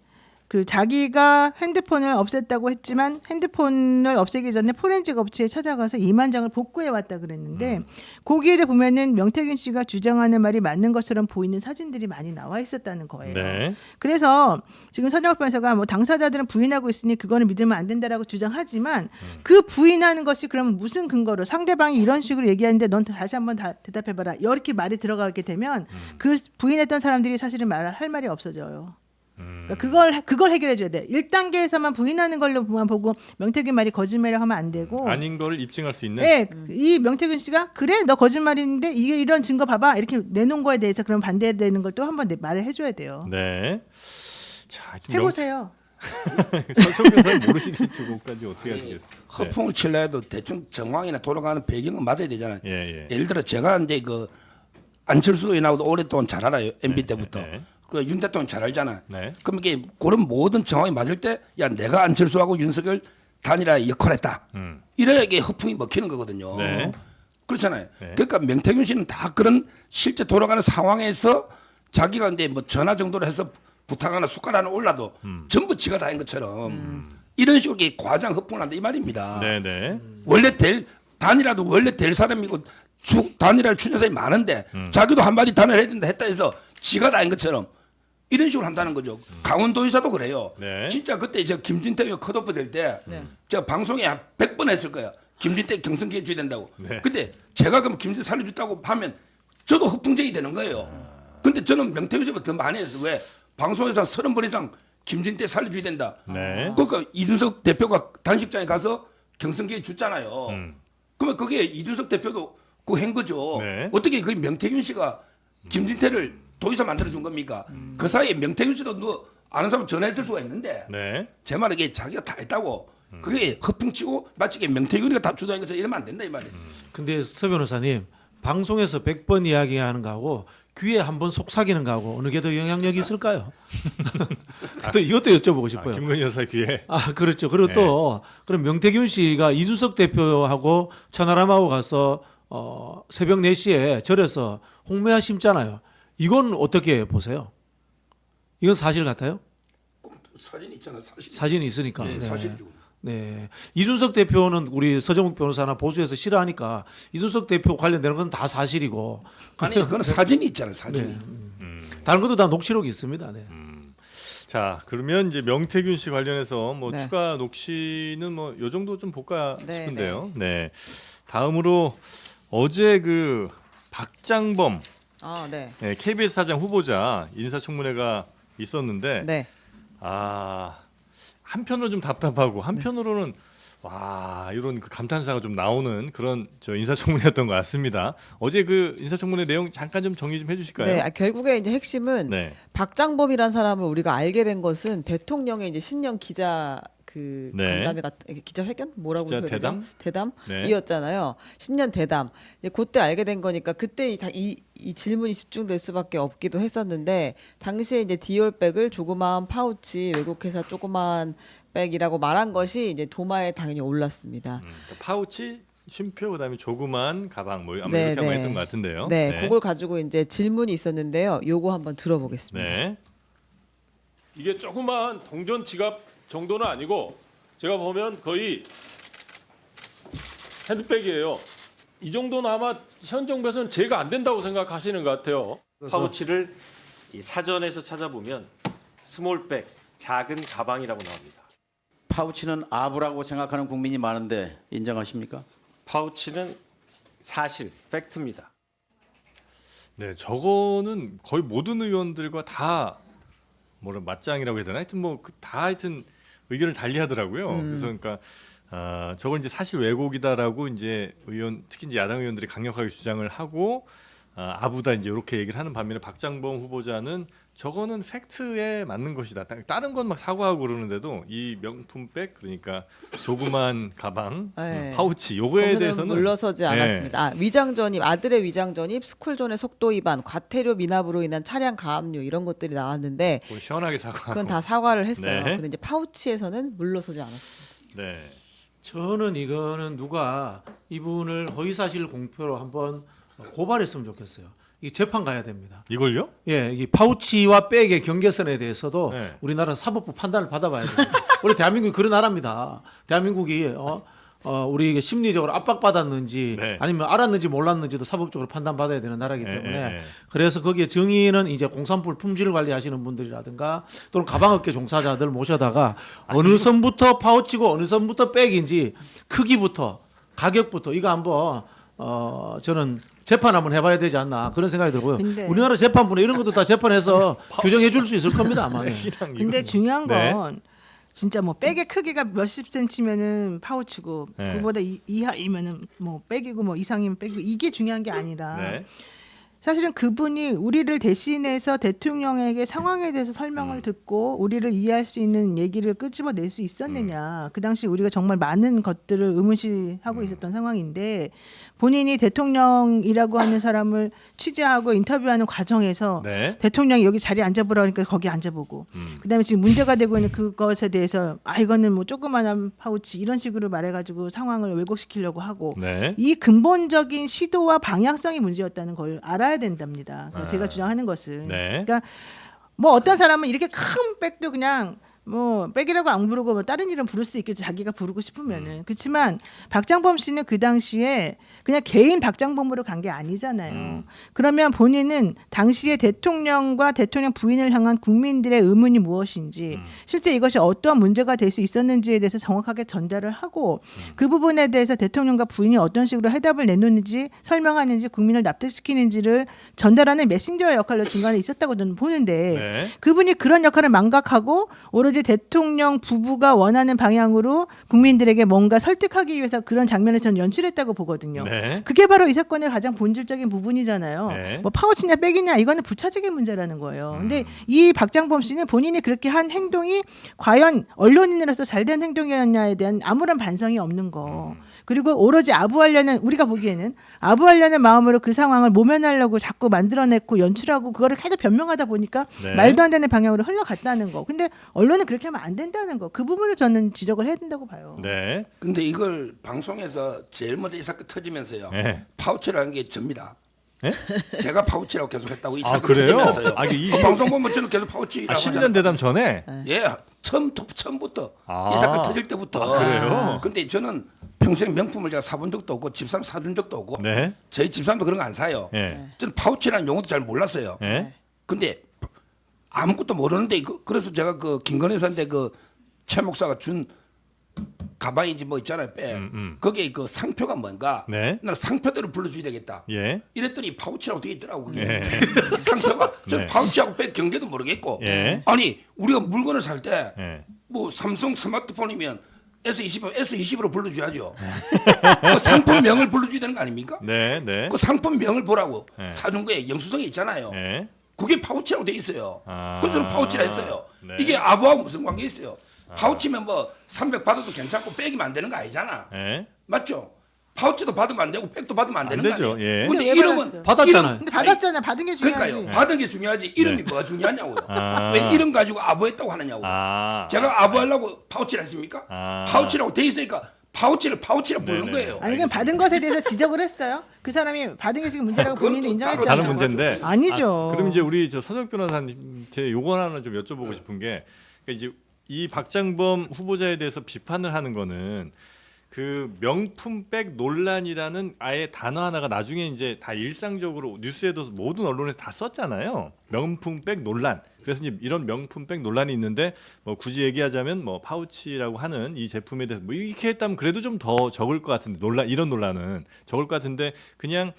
그 자기가 핸드폰을 없앴다고 했지만 핸드폰을 없애기 전에 포렌식 업체에 찾아가서 2만 장을 복구해 왔다 그랬는데 거기에 보면은 명태균 씨가 주장하는 말이 맞는 것처럼 보이는 사진들이 많이 나와 있었다는 거예요. 네. 그래서 지금 서정욱 변호사가 뭐 당사자들은 부인하고 있으니 그거는 믿으면 안 된다라고 주장하지만 그 부인하는 것이 그러면 무슨 근거로 상대방이 이런 식으로 얘기하는데 넌 다시 한번 대답해봐라 이렇게 말이 들어가게 되면 그 부인했던 사람들이 사실은 할 말이 없어져요. 그러니까 그걸 해결해 줘야 돼. 1단계에서만 부인하는 걸로만 보고 명태균 말이 거짓말이라고 하면 안 되고. 아닌 걸 입증할 수 있는. 네, 이 명태균 씨가 그래 너 거짓말인데 이게 이런 증거 봐봐 이렇게 내놓은 거에 대해서 그럼 반대되는 걸 또 한번 말을 해줘야 돼요. 네. 자, 좀 해보세요. 서정변호사 모르시겠죠. 그것까지 어떻게 하시겠어요? 허풍을 칠라 해도 대충 정황이나 돌아가는 배경은 맞아야 되잖아요. 예. 예를 들어 제가 이제 그 안철수 의원하고도 오랫동안 잘 알아요. MB 때부터. 네. 그 윤 대통령 잘 알잖아. 네. 그럼 이게 그런 모든 정황이 맞을 때 야 내가 안철수하고 윤석열 단일화 역할했다. 이래야 이게 허풍이 먹히는 거거든요. 네. 그렇잖아요. 네. 그러니까 명태균 씨는 다 그런 실제 돌아가는 상황에서 자기가 이제 뭐 전화 정도로 해서 부탁하나 숟가락 하나 올라도 전부 지가 다 한 것처럼 이런 식으로 이게 과장 허풍을 한다 이 말입니다. 네. 원래 단일화도 원래 될 사람이고 단일화를 추진한 사람이 많은데 자기도 한마디 단일화 해야 된다 했다 해서 지가 다 한 것처럼 이런 식으로 한다는 거죠. 강원도의사도 그래요. 네. 진짜 그때 저 김진태 의원 컷오프 될 때 제가 방송에 한 100번 했을 거야. 김진태 경선기에 줘야 된다고. 네. 근데 제가 그럼 김진태 살려줬다고 하면 저도 허풍쟁이 되는 거예요. 근데 저는 명태균 씨보다 더 많이 했어. 왜? 방송에서 30번 이상 김진태 살려줘야 된다. 네. 그러니까 이준석 대표가 단식장에 가서 경선기에 줬잖아요. 그러면 그게 이준석 대표도 그 한 거죠. 네. 어떻게 그 명태균 씨가 김진태를 도의사 만들어준 겁니까? 그 사이에 명태균 씨도 너 아는 사람 전화했을 수가 있는데 네. 제 말은 이게 자기가 다 했다고 그게 허풍치고 마치 이게 명태균이가 다 주도한 것처럼 이러면 안 된다 이 말이에요. 근데 서 변호사님 방송에서 100번 이야기하는 거하고 귀에 한 번 속삭이는 거하고 어느 게 더 영향력이 있을까요? 또 이것도 여쭤보고 싶어요. 김건희 여사 귀에. 아 그렇죠. 그리고 네. 또 그럼 명태균 씨가 이준석 대표하고 천하람하고 가서 새벽 4시에 절에서 홍매화 심잖아요. 이건 어떻게 보세요? 이건 사실 같아요? 사진이 있잖아. 사진이 있으니까. 네, 사실이죠. 네. 이준석 대표는 우리 서정욱 변호사나 보수에서 싫어하니까 이준석 대표 관련되는 건 다 사실이고. 아니 그건 사진이 있잖아요. 사진이. 네. 다른 것도 다 녹취록이 있습니다. 네. 자, 그러면 이제 명태균 씨 관련해서 뭐 네. 추가 녹취는 뭐 요 정도 좀 볼까 네, 싶은데요. 네. 다음으로 어제 그 박장범 네. 네, KBS 사장 후보자 인사청문회가 있었는데 네. 한편으로 좀 답답하고 한편으로는 와 이런 그 감탄사가 좀 나오는 그런 저 인사청문회였던 것 같습니다. 어제 그 인사청문회 내용 잠깐 좀 정리 좀 해주실까요? 네, 결국에 이제 핵심은 네. 박장범이라는 사람을 우리가 알게 된 것은 대통령의 이제 신년 기자 그 네. 간담회 같은 기자회견 뭐라고 기자 해야 되나? 대담? 네. 대담이었잖아요. 신년 대담. 이제 그때 알게 된 거니까 그때 이 질문이 집중될 수밖에 없기도 했었는데 당시에 이제 디올백을 조그마한 파우치 외국 회사 조그마한 백이라고 말한 것이 이제 도마에 당연히 올랐습니다. 그러니까 파우치, 쉼표, 그다음에 조그만 가방 뭐 아마 네, 이렇게 한번 네. 했던 것 같은데요. 네, 그걸 가지고 이제 질문이 있었는데요. 요거 한번 들어보겠습니다. 네. 이게 조그마한 동전 지갑 정도는 아니고 제가 보면 거의 핸드백이에요. 이 정도는 아마 현 정부에서는 제가 안 된다고 생각하시는 것 같아요. 파우치를 이 사전에서 찾아보면 스몰백, 작은 가방이라고 나옵니다. 파우치는 아부라고 생각하는 국민이 많은데 인정하십니까? 파우치는 사실, 팩트입니다. 네, 저거는 거의 모든 의원들과 다 맞짱이라고 해야 되나? 하여튼 다 하여튼 의견을 달리하더라고요. 그래서 그러니까 저걸 이제 사실 왜곡이다라고 이제 특히 이제 야당 의원들이 강력하게 주장을 하고 아부다 이제 이렇게 얘기를 하는 반면에 박장범 후보자는 저거는 팩트에 맞는 것이다. 다른 건 막 사과하고 그러는데도 이 명품백 그러니까 조그만 가방, 네. 파우치 요거에 거기서는 대해서는 물러서지 않았습니다. 위장 전입, 아들의 위장 전입, 스쿨존의 속도 위반, 과태료 미납으로 인한 차량 가압류 이런 것들이 나왔는데 뭐 시원하게 사과하고. 그건 다 사과를 했어요. 네. 근데 이제 파우치에서는 물러서지 않았습니다. 네. 저는 이거는 누가 이분을 허위사실 공표로 한번 고발했으면 좋겠어요. 이 재판 가야 됩니다. 이걸요? 예, 이 파우치와 백의 경계선에 대해서도 네. 우리나라 사법부 판단을 받아봐야 됩니다. 우리 대한민국이 그런 나라입니다. 대한민국이 우리 이게 심리적으로 압박받았는지 네. 아니면 알았는지 몰랐는지도 사법적으로 판단받아야 되는 나라이기 네, 때문에 네. 그래서 거기에 정의는 이제 공산품 품질 관리하시는 분들이라든가 또는 가방업계 종사자들 모셔다가 어느 선부터 파우치고 어느 선부터 백인지 크기부터 가격부터 이거 한번 저는 재판 한번 해봐야 되지 않나 그런 생각이 들고요. 근데- 우리나라 재판부는 이런 것도 다 재판해서 규정해 줄 수 있을 겁니다 아마. 네. 근데 중요한 네. 건 진짜 뭐 백의 크기가 몇십 센치면은 파우치고 네. 그보다 이하이면은 뭐 백이고 뭐 이상이면 백이고 이게 중요한 게 아니라 네. 사실은 그분이 우리를 대신해서 대통령에게 상황에 대해서 설명을 듣고 우리를 이해할 수 있는 얘기를 끄집어낼 수 있었느냐. 그 당시 우리가 정말 많은 것들을 의문시하고 있었던 상황인데 본인이 대통령이라고 하는 사람을 취재하고 인터뷰하는 과정에서 네. 대통령이 여기 자리에 앉아보라 그러니까 거기 앉아보고 그다음에 지금 문제가 되고 있는 그것에 대해서 이거는 뭐 조그만한 파우치 이런 식으로 말해가지고 상황을 왜곡시키려고 하고 네. 이 근본적인 시도와 방향성이 문제였다는 걸 알아야 된답니다. 그러니까 제가 주장하는 것은 네. 그러니까 뭐 어떤 사람은 이렇게 큰 백도 그냥 뭐 백이라고 안 부르고 뭐 다른 이름 부를 수 있겠죠. 자기가 부르고 싶으면은. 그렇지만 박장범 씨는 그 당시에 그냥 개인 박장범으로 간 게 아니잖아요. 그러면 본인은 당시에 대통령과 대통령 부인을 향한 국민들의 의문이 무엇인지 실제 이것이 어떤 문제가 될 수 있었는지에 대해서 정확하게 전달을 하고 그 부분에 대해서 대통령과 부인이 어떤 식으로 해답을 내놓는지 설명하는지 국민을 납득시키는지를 전달하는 메신저의 역할로 중간에 있었다고 저는 보는데 네. 그분이 그런 역할을 망각하고 오로지 대통령 부부가 원하는 방향으로 국민들에게 뭔가 설득하기 위해서 그런 장면을 저는 연출했다고 보거든요. 네. 그게 바로 이 사건의 가장 본질적인 부분이잖아요. 네. 뭐 파우치냐 백이냐 이거는 부차적인 문제라는 거예요. 근데 이 박장범 씨는 본인이 그렇게 한 행동이 과연 언론인으로서 잘된 행동이었냐에 대한 아무런 반성이 없는 거. 그리고 오로지 아부하려는 우리가 보기에는 아부하려는 마음으로 그 상황을 모면하려고 자꾸 만들어냈고 연출하고 그거를 계속 변명하다 보니까 네. 말도 안 되는 방향으로 흘러갔다는 거. 근데 언론은 그렇게 하면 안 된다는 거. 그 부분을 저는 지적을 해야 된다고 봐요. 네. 근데 이걸 방송에서 제일 먼저 이 사건 터지면서요. 네. 파우치라는 게 접니다. 네? 제가 파우치라고 계속 했다고 이 아, 사건 그래요? 터지면서요. 아, 이 방송 보면 저는 계속 파우치라고 신년 대담 전에 예, 처음부터 아. 이 사건 터질 때부터. 아, 그래요? 근데 저는 평생 명품을 제가 사본 적도 없고 집사람 사준 적도 없고 네. 저희 집사람도 그런 거 안 사요. 예. 저는 파우치라는 용어도 잘 몰랐어요. 예. 근데 아무것도 모르는데 그래서 제가 그 김건희 여사한테 그 최 목사가 준 가방인지 뭐 있잖아요. 거기에 그 상표가 뭔가 네. 나는 상표대로 불러줘야 되겠다. 예. 이랬더니 파우치라고 되어 있더라고. 그게. 예. 상표가 저 네. 파우치하고 백 경계도 모르겠고. 예. 아니 우리가 물건을 살 때 뭐 예. 삼성 스마트폰이면 S20으로 불러줘야죠. 그 상품명을 불러줘야 되는 거 아닙니까? 네. 네. 그 상품명을 보라고 네. 사준 거에 영수증이 있잖아요. 예. 그게 파우치라고 돼 있어요. 아. 그래서 저는 파우치라 했어요. 네. 이게 아부하고 무슨 관계 있어요? 파우치면 뭐 300 받아도 괜찮고 빼기만 안 되는 거 아니잖아. 예. 맞죠? 파우치도 받으면 안 되고 백도 받으면 안 되는 되죠. 거 아니에요? 예. 근데 근데 왜 이름은 받았어요? 받았잖아요. 근데 받았잖아. 받은 게 중요하지. 그러니까요. 받은 게 중요하지. 이름이 네. 뭐가 중요하냐고요. 아. 왜 이름 가지고 아부했다고 하느냐고. 아. 제가 아부하려고 파우치를 했습니까? 아. 파우치라고 돼 있으니까 파우치라 부르는 네네. 거예요. 아니 그냥 받은 것에 대해서 지적을 했어요. 그 사람이 받은 게 지금 문제라고 그건 본인도 또 인정했잖아요. 다른 문제인데. 아니죠. 그럼 이제 우리 저 서정 변호사님한테 요거 하나 좀 여쭤보고 싶은 게 그러니까 이제 이 박장범 후보자에 대해서 비판을 하는 거는 그 명품백 논란이라는 아예 단어 하나가 나중에 이제 다 일상적으로 뉴스에도 모든 언론에서 다 썼잖아요. 명품백 논란. 그래서 이제 이런 명품백 논란이 있는데 뭐 굳이 얘기하자면 뭐 파우치라고 하는 이 제품에 대해서 뭐 이렇게 했다면 그래도 좀 더 적을 것 같은데 이런 논란은 적을 것 같은데 그냥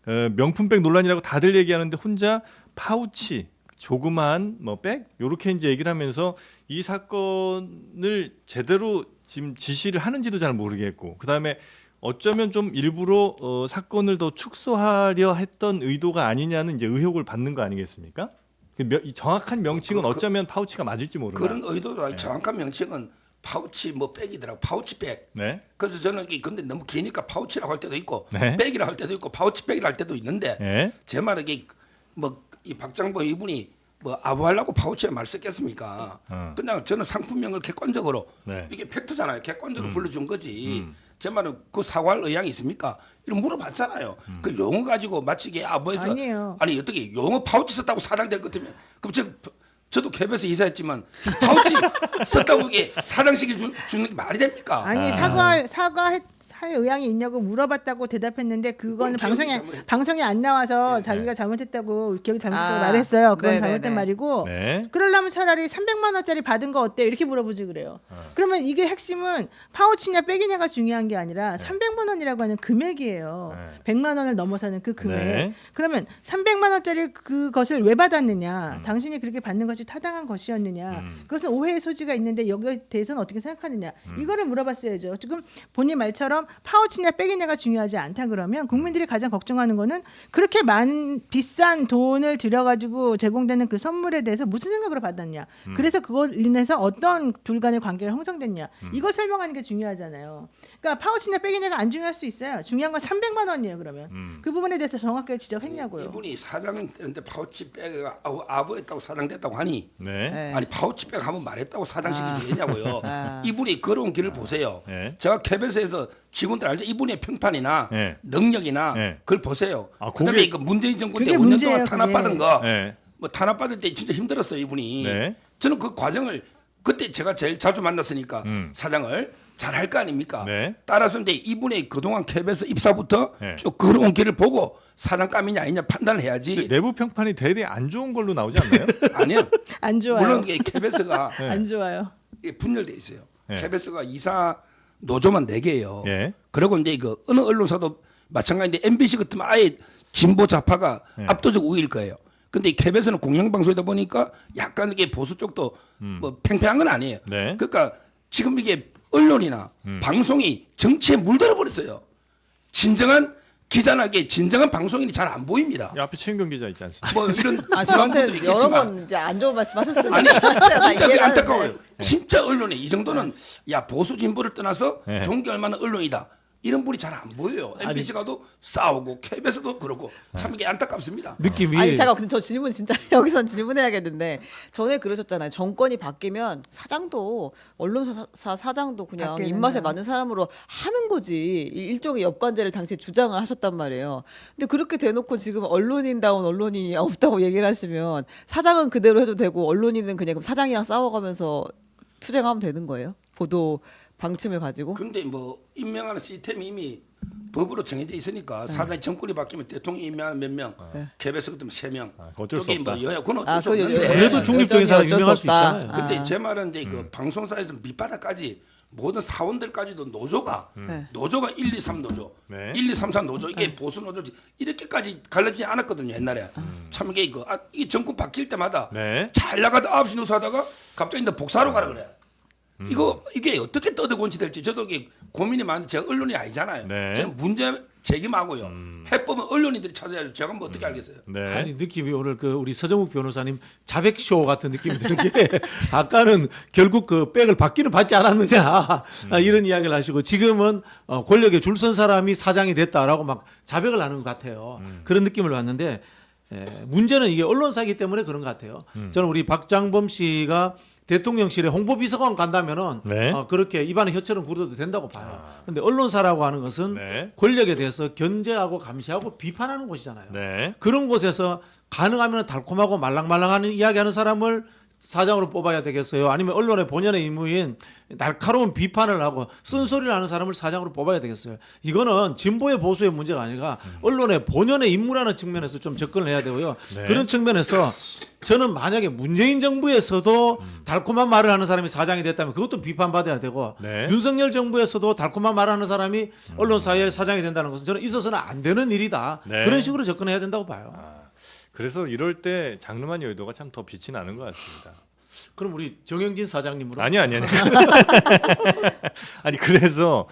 명품백 논란이라고 다들 얘기하는데 혼자 파우치 조그만 뭐 백 요렇게 이제 얘기를 하면서 이 사건을 제대로 지금 지시를 하는지도 잘 모르겠고 그다음에 어쩌면 좀 일부러 사건을 더 축소하려 했던 의도가 아니냐는 이제 의혹을 받는 거 아니겠습니까? 이 정확한 명칭은 어쩌면 파우치가 맞을지 모르나. 그런 의도도 아니 정확한 명칭은 파우치 뭐 백이더라고. 파우치백. 네. 그래서 저는 근데 너무 기니까 파우치라고 할 때도 있고 네. 백이라고 할 때도 있고 파우치백이라고 할 때도 있는데 네. 제 말은 이게 뭐이 박장범 이분이 뭐 아부하려고 파우치에 말 썼겠습니까? 그냥 저는 상품명을 객관적으로 네. 이게 팩트잖아요. 객관적으로 불러준 거지. 제 말은 그 사과할 의향이 있습니까? 이런 물어봤잖아요. 그 용어 가지고 마치 이게 아부해서 아니에요. 아니 어떻게 용어 파우치 썼다고 사장 될 것 같으면 그럼 저도 캡에서 이사했지만 파우치 썼다고 이게 사장식이 주는 게 말이 됩니까? 아니 사과할 의향이 있냐고 물어봤다고 대답했는데 그거는 그건 기억이 방송에 안 나와서 네. 자기가 잘못했다고 기억이 잘못했다고 아, 말했어요. 그건 네네네. 잘못된 말이고. 네. 그러려면 차라리 300만 원짜리 받은 거 어때? 이렇게 물어보지 그래요. 그러면 이게 핵심은 파우치냐 백이냐가 중요한 게 아니라 300만 원이라고 하는 금액이에요. 네. 100만 원을 넘어서는 그 금액. 네. 그러면 300만 원짜리 그것을 왜 받았느냐? 당신이 그렇게 받는 것이 타당한 것이었느냐? 그것은 오해의 소지가 있는데 여기에 대해서는 어떻게 생각하느냐? 이거를 물어봤어야죠. 지금 본인 말처럼 파우치냐 백이냐가 중요하지 않다 그러면 국민들이 가장 걱정하는 거는 그렇게 비싼 돈을 들여가지고 제공되는 그 선물에 대해서 무슨 생각으로 받았냐? 그래서 그걸 인해서 어떤 둘 간의 관계가 형성됐냐? 이걸 설명하는 게 중요하잖아요. 그러니까 파우치냐 백이냐가 안 중요할 수 있어요. 중요한 건 300만 원이에요. 그러면 그 부분에 대해서 정확하게 지적했냐고요. 이분이 사장 되는데 파우치백 아부했다고 사장 됐다고 하니 네. 네. 아니 파우치백 한번 말했다고 사장식이 아. 되냐고요. 아. 이분이 걸어온 길을 보세요. 네. 제가 KBS에서 직원들 알죠? 이분의 평판이나 네. 능력이나 네. 그걸 보세요. 아, 그다음에 그게- 그 문재인 정부 때 그게 5년 문제예요, 동안 탄압받은 그게. 거, 네. 뭐 탄압받을 때 진짜 힘들었어요 이분이. 네. 저는 그 과정을 그때 제가 제일 자주 만났으니까 사장을 잘 할 거 아닙니까? 네. 따라서 이제 이분의 그동안 KBS 입사부터 네. 쭉 걸어온 길을 보고 사장감이냐 아니냐 판단을 해야지. 내부 평판이 되게 안 좋은 걸로 나오지 않나요? 아니요. 안 좋아요. 물론 KBS가 네. 안 좋아요. 분열돼 있어요. 네. KBS가 이사 노조만 4개예요. 예. 그리고 이제 그 어느 언론사도 마찬가지인데 MBC 같으면 아예 진보 좌파가 네. 압도적 우위일 거예요. 근데 KBS는 공영방송이다 보니까 약간 이게 보수 쪽도 뭐 팽팽한 건 아니에요. 네. 그러니까 지금 이게 언론이나 방송이 정치에 물들어 버렸어요. 진정한 기자나 게 진정한 방송인이 잘 안 보입니다. 이 앞에 최인경 기자 있지 않습니까? 뭐 이런 아 분들도 저한테 여러 있겠지만 번 이제 안 좋은 말씀하셨으니까 아니 나 진짜 그게 이해가 안타까워요. 되는데. 진짜 언론이 이 정도는 야 보수 진보를 떠나서 네. 존경할 만한 언론이다. 이런 분이 잘 안 보여요. MBC가도 싸우고 KBS도 그러고 참 이게 안타깝습니다. 느낌이 아니 잠깐 근데 저 질문 진짜 여기선 질문해야겠는데 전에 그러셨잖아요. 정권이 바뀌면 사장도 언론사 사장도 그냥 바뀌어야 입맛에 된다. 맞는 사람으로 하는 거지. 일종의 역관제를 당시에 주장을 하셨단 말이에요. 근데 그렇게 대놓고 지금 언론인다운 언론인이 없다고 얘기를 하시면 사장은 그대로 해도 되고 언론인은 그냥 그럼 사장이랑 싸워가면서 투쟁하면 되는 거예요? 보도 방침을 가지고? 근데 뭐 임명하는 시스템이 이미 법으로 정해져 있으니까 사장이 정권이 바뀌면 대통령이 임명하는 몇 명, KBS 같으면 3명, 어쩔 수 저기 없다. 뭐 여야 그건 어쩔 아, 수 그거 없는데. 그래도 중립적인 사람 어쩔 수 임명할 수 없다. 있잖아요. 근데 아. 제 말은 이제 그 방송사에서 밑바닥까지 모든 사원들까지도 노조가 네. 노조가 1, 2, 3 노조, 네. 1, 2, 3, 4 노조 이게 보수 노조지 이렇게까지 갈라지지 않았거든요 옛날에. 참 이게 이 정권 바뀔 때마다 네. 잘 나가다 9시 뉴스 하다가 갑자기 너 복사하러 가라 그래. 이게 어떻게 떠들곤치 될지 저도 이게 고민이 많은데 제가 언론이 아니잖아요. 네. 저는 문제 책임하고요. 해법은 언론인들이 찾아야죠. 제가 뭐 어떻게 알겠어요. 네. 아니 느낌이 오늘 그 우리 서정욱 변호사님 자백쇼 같은 느낌이 드는 게 아까는 결국 그 백을 받기는 받지 않았느냐 이런 이야기를 하시고 지금은 권력에 줄 선 사람이 사장이 됐다라고 막 자백을 하는 것 같아요. 그런 느낌을 받는데 문제는 이게 언론사이기 때문에 그런 것 같아요. 저는 우리 박장범 씨가 대통령실에 홍보비서관 간다면은 네. 그렇게 입안에 혀처럼 굴어도 된다고 봐요. 근데 언론사라고 하는 것은 네. 권력에 대해서 견제하고 감시하고 비판하는 곳이잖아요. 네. 그런 곳에서 가능하면 달콤하고 말랑말랑하는 이야기하는 사람을 사장으로 뽑아야 되겠어요? 아니면 언론의 본연의 임무인 날카로운 비판을 하고 쓴소리를 하는 사람을 사장으로 뽑아야 되겠어요? 이거는 진보의 보수의 문제가 아니라 언론의 본연의 임무라는 측면에서 좀 접근을 해야 되고요. 네. 그런 측면에서 저는 만약에 문재인 정부에서도 달콤한 말을 하는 사람이 사장이 됐다면 그것도 비판받아야 되고 네. 윤석열 정부에서도 달콤한 말을 하는 사람이 언론사의 사장이 된다는 것은 저는 있어서는 안 되는 일이다. 네. 그런 식으로 접근해야 된다고 봐요. 그래서 이럴 때 장르만 여의도가 참 더 빛이 나는 것 같습니다. 그럼 우리 정영진 사장님으로 아니. 아니 그래서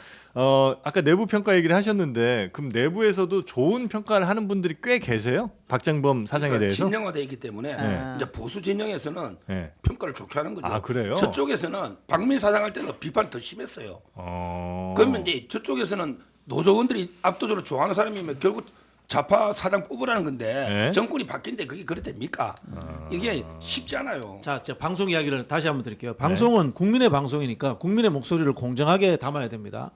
아까 내부 평가 얘기를 하셨는데 그럼 내부에서도 좋은 평가를 하는 분들이 꽤 계세요? 박장범 사장에 그러니까 대해서? 진영화되어 있기 때문에 네. 이제 보수 진영에서는 네. 평가를 좋게 하는 거죠. 아, 그래요? 저쪽에서는 박민 사장 할 때는 비판이 더 심했어요. 어... 그러면 이제 저쪽에서는 노조원들이 압도적으로 좋아하는 사람이면 결국 좌파 사장 뽑으라는 건데 네? 정권이 바뀐데 그게 그래 됩니까? 이게 쉽지 않아요. 자, 제가 방송 이야기를 다시 한번 드릴게요. 방송은 국민의 방송이니까 국민의 목소리를 공정하게 담아야 됩니다.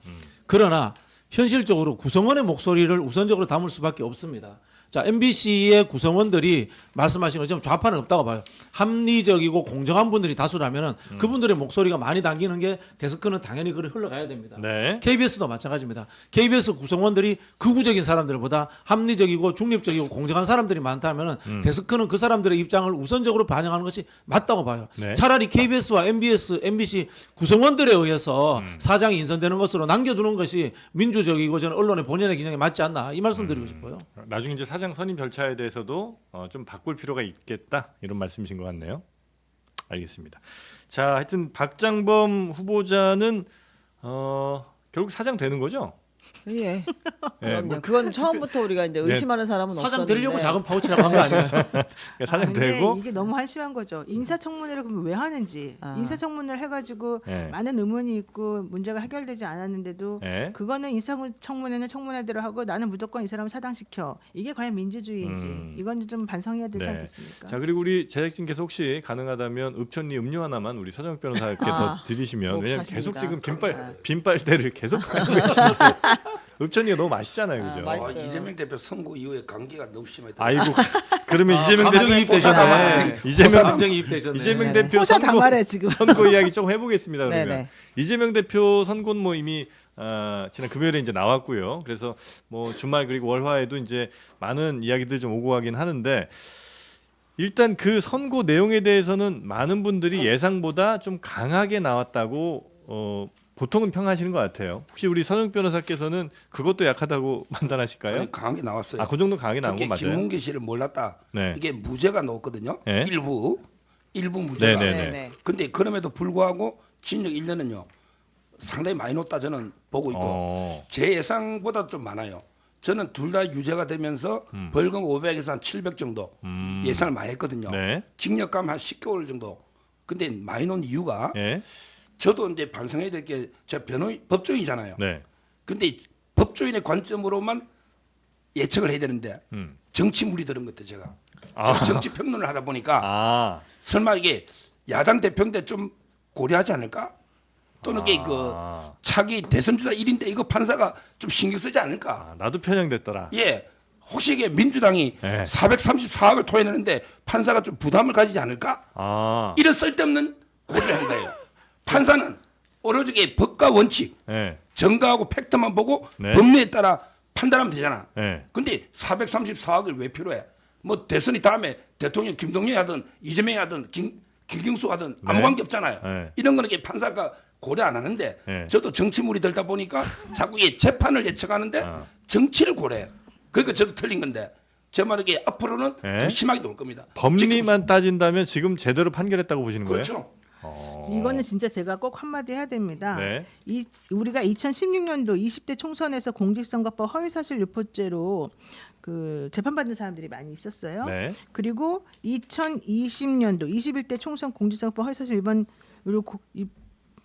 그러나 현실적으로 구성원의 목소리를 우선적으로 담을 수밖에 없습니다. 자, MBC의 구성원들이 말씀하신 것처럼 좌파는 없다고 봐요. 합리적이고 공정한 분들이 다수라면은 그분들의 목소리가 많이 담기는 게 데스크는 당연히 그걸 흘러가야 됩니다. 네. KBS도 마찬가지입니다. KBS 구성원들이 극우적인 사람들보다 합리적이고 중립적이고 공정한 사람들이 많다면은 데스크는 그 사람들의 입장을 우선적으로 반영하는 것이 맞다고 봐요. 네. 차라리 KBS와 MBC 구성원들에 의해서 사장이 인선되는 것으로 남겨두는 것이 민주적이고 저는 언론의 본연의 기능에 맞지 않나 이 말씀 드리고 싶어요. 나중에 이제 사장 선임 절차에 대해서도 좀 바꿀 필요가 있겠다 이런 말씀이신 것 같네요. 알겠습니다. 자, 하여튼 박장범 후보자는 결국 사장 되는 거죠? 예. 예, 그럼요. 뭐 그건 처음부터 우리가 이제 의심하는 사람은 사장 없었는데. 되려고 작은 파우치라고 한 거 아니에요? 사장 근데 되고 이게 너무 한심한 거죠. 인사청문회를 그러면 왜 하는지. 아. 인사청문회를 해가지고 예. 많은 의문이 있고 문제가 해결되지 않았는데도 예. 그거는 인사청문회는 청문회대로 하고 나는 무조건 이 사람을 사당시켜. 이게 과연 민주주의인지. 이건 좀 반성해야 되지 네. 않겠습니까? 자, 그리고 우리 제작진께서 혹시 가능하다면 읍천리 음료 하나만 우리 서정욱 변호사께 더 드리시면 못 왜냐면 하십니다. 계속 지금 아. 빈빨대를 계속 하고 계시는데 읍천리가 너무 맛있잖아요, 그죠? 맛있어요. 이재명 대표 선거 이후에 감기가 너무 심하다. 아이고 그러면 이재명 대표 감정이입되셨네. 이재명 감정이입되셨네. 이재명 네네. 대표 호사 당하래 지금. 선거 이야기 좀 해보겠습니다. 그러면 네네. 이재명 대표 선거는 뭐 이미 지난 금요일에 이제 나왔고요. 그래서 뭐 주말 그리고 월화에도 이제 많은 이야기들 좀 오고 가긴 하는데 일단 그 선거 내용에 대해서는 많은 분들이 예상보다 좀 강하게 나왔다고 보통은 평하시는 것 같아요. 혹시 우리 서정욱 변호사께서는 그것도 약하다고 판단하실까요? 아니, 강하게 나왔어요. 그 정도 강하게 나온 특히 건 맞아요. 김문기 씨를 몰랐다. 네. 이게 무죄가 나왔거든요. 네. 일부 무죄가. 네네. 네네. 근데 그럼에도 불구하고 징역 1년은요 상당히 많이 높다 저는 보고 있고 제 예상보다 좀 많아요. 저는 둘 다 유죄가 되면서 벌금 500에서 한 700 정도 예상을 많이 했거든요. 네. 징역감 한 10개월 정도. 근데 많이 놓은 이유가 네. 저도 이제 반성해야 될 게 제가 법조인이잖아요. 네. 근데 법조인의 관점으로만 예측을 해야 되는데 정치물이 들은 것 같아요. 제가 정치 평론을 하다 보니까 설마 이게 야당 대표인데 좀 고려하지 않을까? 또는 이게 그 차기 대선주자 1인데 이거 판사가 좀 신경 쓰지 않을까? 나도 편향됐더라. 예. 혹시 이게 민주당이 네. 434억을 토해내는데 판사가 좀 부담을 가지지 않을까? 이런 쓸데없는 고려를 한 거예요. 판사는 오로지 법과 원칙, 네. 정가하고 팩트만 보고 네. 법리에 따라 판단하면 되잖아. 네. 근데 434억을 왜 필요해? 뭐 대선이 다음에 대통령 김동연이 하든 이재명이 하든 김경수 하든 아무 네. 관계 없잖아요. 네. 이런 거는 이게 판사가 고려 안 하는데 네. 저도 정치물이 들다 보니까 자꾸 이게 재판을 예측하는데 정치를 고려해. 그러니까 저도 틀린 건데 제 말은 이게 앞으로는 네. 더 심하게 나올 겁니다. 법리만 따진다면 지금 제대로 판결했다고 보시는 거예요? 그렇죠. 이거는 진짜 제가 꼭 한마디 해야 됩니다. 네. 우리가 2016년도 20대 총선에서 공직선거법 허위사실 유포죄로 그 재판받는 사람들이 많이 있었어요. 네. 그리고 2020년도 21대 총선 공직선거법 허위사실 위반으로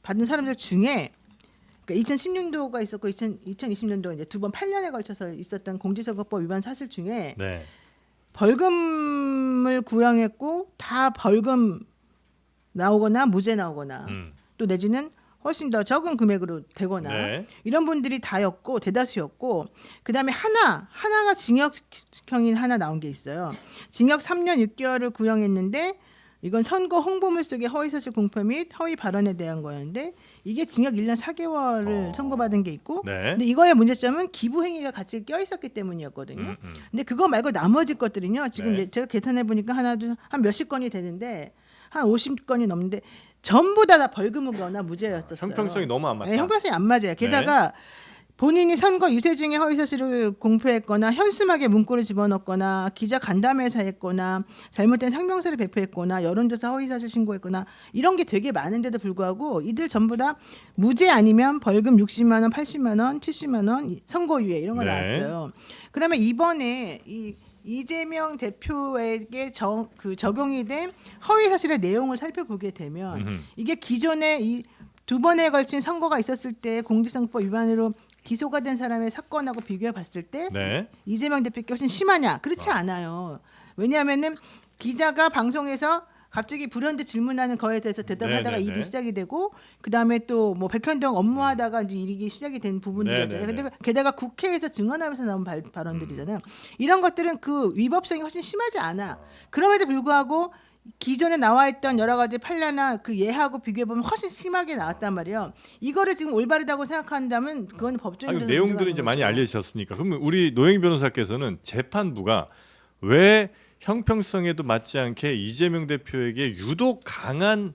받은 사람들 중에 그러니까 2016년도가 있었고 2020년도가 이제 두 번 8년에 걸쳐서 있었던 공직선거법 위반 사실 중에 네. 벌금을 구형했고 다 벌금 나오거나 무죄 나오거나 또 내지는 훨씬 더 적은 금액으로 되거나 네. 이런 분들이 다였고 대다수였고 그다음에 하나가 징역형인 하나 나온 게 있어요. 징역 3년 6개월을 구형했는데 이건 선거 홍보물 속의 허위사실 공표 및 허위 발언에 대한 거였는데 이게 징역 1년 4개월을 선고받은 게 있고 네. 근데 이거의 문제점은 기부 행위가 같이 껴 있었기 때문이었거든요. 근데 그거 말고 나머지 것들은요. 지금 네. 제가 계산해 보니까 하나도 한 몇십 건이 되는데 한 50건이 넘는데 전부 다 벌금이거나 무죄였었어요. 형평성이 너무 안 맞다. 네, 형평성이 안 맞아요. 게다가 본인이 선거 유세 중에 허위사실을 공표했거나 현수막에 문구를 집어넣거나 기자 간담회에서 했거나 잘못된 상명서를 배포했거나 여론조사 허위사실 신고했거나 이런 게 되게 많은데도 불구하고 이들 전부 다 무죄 아니면 벌금 60만 원, 80만 원, 70만 원 선고유예 이런 거 네. 나왔어요. 그러면 이번에 이재명 대표에게 적용이 된 허위사실의 내용을 살펴보게 되면 이게 기존에 이 두 번에 걸친 선거가 있었을 때 공직선거법 위반으로 기소가 된 사람의 사건하고 비교해 봤을 때 네. 이재명 대표께 훨씬 심하냐? 그렇지 않아요. 왜냐하면은 기자가 방송에서 갑자기 불현듯 질문하는 거에 대해서 대답하다가 네네네. 일이 시작이 되고 그다음에 또 뭐 백현동 업무하다가 이제 일이 시작이 된 부분들이잖아요. 네네네. 근데 게다가 국회에서 증언하면서 나온 발언들이잖아요. 이런 것들은 그 위법성이 훨씬 심하지 않아. 그럼에도 불구하고 기존에 나와 있던 여러 가지 판례나 그 예하고 비교해 보면 훨씬 심하게 나왔단 말이에요. 이거를 지금 올바르다고 생각한다면 그건 법적인 아니, 내용들이 이제 많이 알려지셨으니까 그러면 우리 노영희 변호사께서는 재판부가 왜 형평성에도 맞지 않게 이재명 대표에게 유독 강한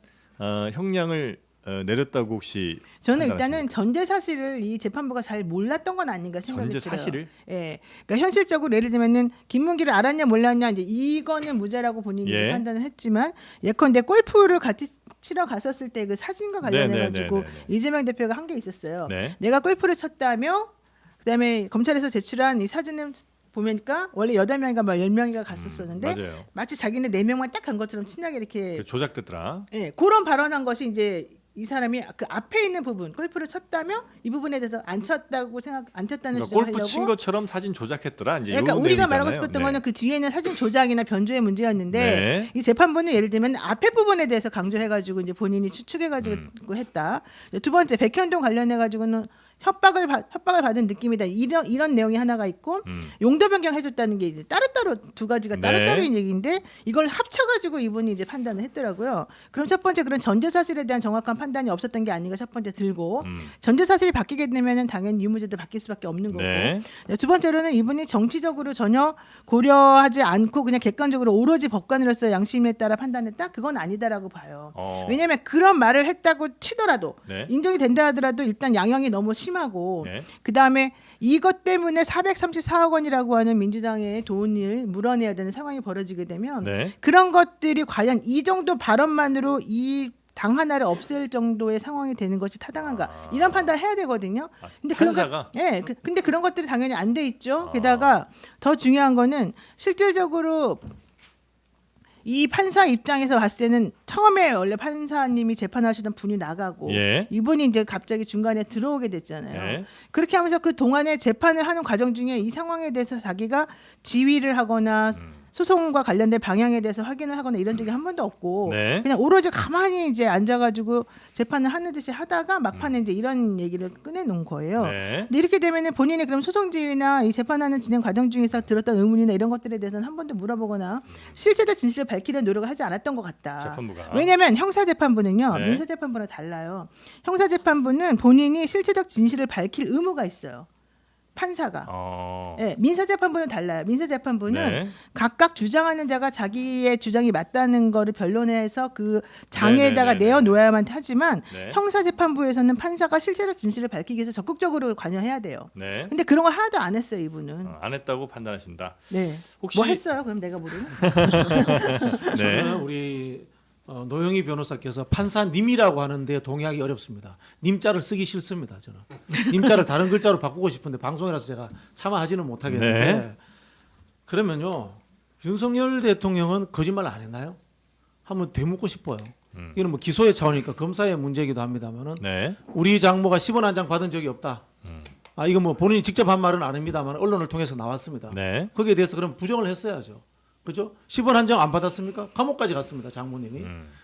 형량을 내렸다고 혹시 저는 판단하십니까? 일단은 전제 사실을 이 재판부가 잘 몰랐던 건 아닌가 생각이 전제 들어요. 사실을? 예. 그러니까 현실적으로 예를 들면은 김문기를 알았냐 몰랐냐 이제 이거는 무죄라고 본인이 예. 판단을 했지만 예컨대 골프를 같이 치러 갔었을 때 그 사진과 관련해 가지고 네네네네네. 이재명 대표가 한 게 있었어요. 네. 내가 골프를 쳤다며 그다음에 검찰에서 제출한 이 사진을 보니까 원래 8명인가 뭐 10명이가 갔었었는데 맞아요. 마치 자기네 4명만 딱 간 것처럼 친하게 이렇게 조작됐더라. 예, 그런 발언한 것이 이제 이 사람이 그 앞에 있는 부분 골프를 쳤다며 이 부분에 대해서 안 쳤다는 그러니까 주장을 골프 친 하려고. 것처럼 사진 조작했더라. 이제 그러니까 요 우리가 말하고 내용이잖아요. 싶었던 네. 거는 그 뒤에 있는 사진 조작이나 변조의 문제였는데 네. 이 재판부는 예를 들면 앞에 부분에 대해서 강조해가지고 이제 본인이 추측해가지고 했다. 두 번째 백현동 관련해가지고는 협박을 받은 느낌이다. 이런 내용이 하나가 있고 용도 변경해줬다는 게 이제 따로따로 두 가지가 네. 따로따로인 얘기인데 이걸 합쳐가지고 이분이 이제 판단을 했더라고요. 그럼 첫 번째 그런 전제 사실에 대한 정확한 판단이 없었던 게 아닌가 첫 번째 들고 전제 사실이 바뀌게 되면은 당연히 유무죄도 바뀔 수밖에 없는 거고 네. 두 번째로는 이분이 정치적으로 전혀 고려하지 않고 그냥 객관적으로 오로지 법관으로서 양심에 따라 판단했다 그건 아니다라고 봐요. 왜냐하면 그런 말을 했다고 치더라도 네. 인정이 된다 하더라도 일단 양형이 너무 심하고 네. 그다음에 이것 때문에 434억 원이라고 하는 민주당의 돈을 물어내야 되는 상황이 벌어지게 되면 네. 그런 것들이 과연 이 정도 발언만으로 이 당 하나를 없앨 정도의 상황이 되는 것이 타당한가 이런 판단을 해야 되거든요. 근데 판사가? 근데 그런 것들이 당연히 안 돼 있죠. 게다가 더 중요한 거는 실질적으로 이 판사 입장에서 봤을 때는 처음에 원래 판사님이 재판하시던 분이 나가고 예. 이분이 이제 갑자기 중간에 들어오게 됐잖아요. 네. 그렇게 하면서 그 동안에 재판을 하는 과정 중에 이 상황에 대해서 자기가 지휘를 하거나 소송과 관련된 방향에 대해서 확인을 하거나 이런 적이 한 번도 없고 네. 그냥 오로지 가만히 이제 앉아가지고 재판을 하는 듯이 하다가 막판에 이제 이런 얘기를 꺼내놓은 거예요. 네. 근데 이렇게 되면은 본인이 그럼 소송 지휘나 이 재판하는 진행 과정 중에서 들었던 의문이나 이런 것들에 대해서는 한 번도 물어보거나 실제적 진실을 밝히려는 노력을 하지 않았던 것 같다. 재판부가. 왜냐하면 형사재판부는요 네. 민사재판부랑 달라요. 형사재판부는 본인이 실체적 진실을 밝힐 의무가 있어요. 판사가. 예, 민사재판부는 달라요. 민사재판부는 네. 각각 주장하는 자가 자기의 주장이 맞다는 거를 변론해서 그 장에다가 네네네네. 내어놓아야만 하지만 네. 형사재판부에서는 판사가 실체적 진실을 밝히기 위해서 적극적으로 관여해야 돼요. 네. 근데 그런 거 하나도 안 했어요, 이분은. 안 했다고 판단하신다. 네. 혹시 뭐 했어요? 그럼 내가 모르는? 네. 저는 우리 노영희 변호사께서 판사님이라고 하는데 동의하기 어렵습니다. 님자를 쓰기 싫습니다. 저는 님자를 다른 글자로 바꾸고 싶은데 방송이라서 제가 차마 하지는 못하겠는데 네. 그러면요 윤석열 대통령은 거짓말 안 했나요? 한번 되묻고 싶어요. 이건 뭐 기소의 차원이니까 검사의 문제이기도 합니다만은 네. 우리 장모가 10원 한 장 받은 적이 없다. 아 이거 뭐 본인이 직접 한 말은 아닙니다만 언론을 통해서 나왔습니다. 네. 거기에 대해서 그럼 부정을 했어야죠. 그죠? 10원 한 장 안 받았습니까? 감옥까지 갔습니다. 장모님이.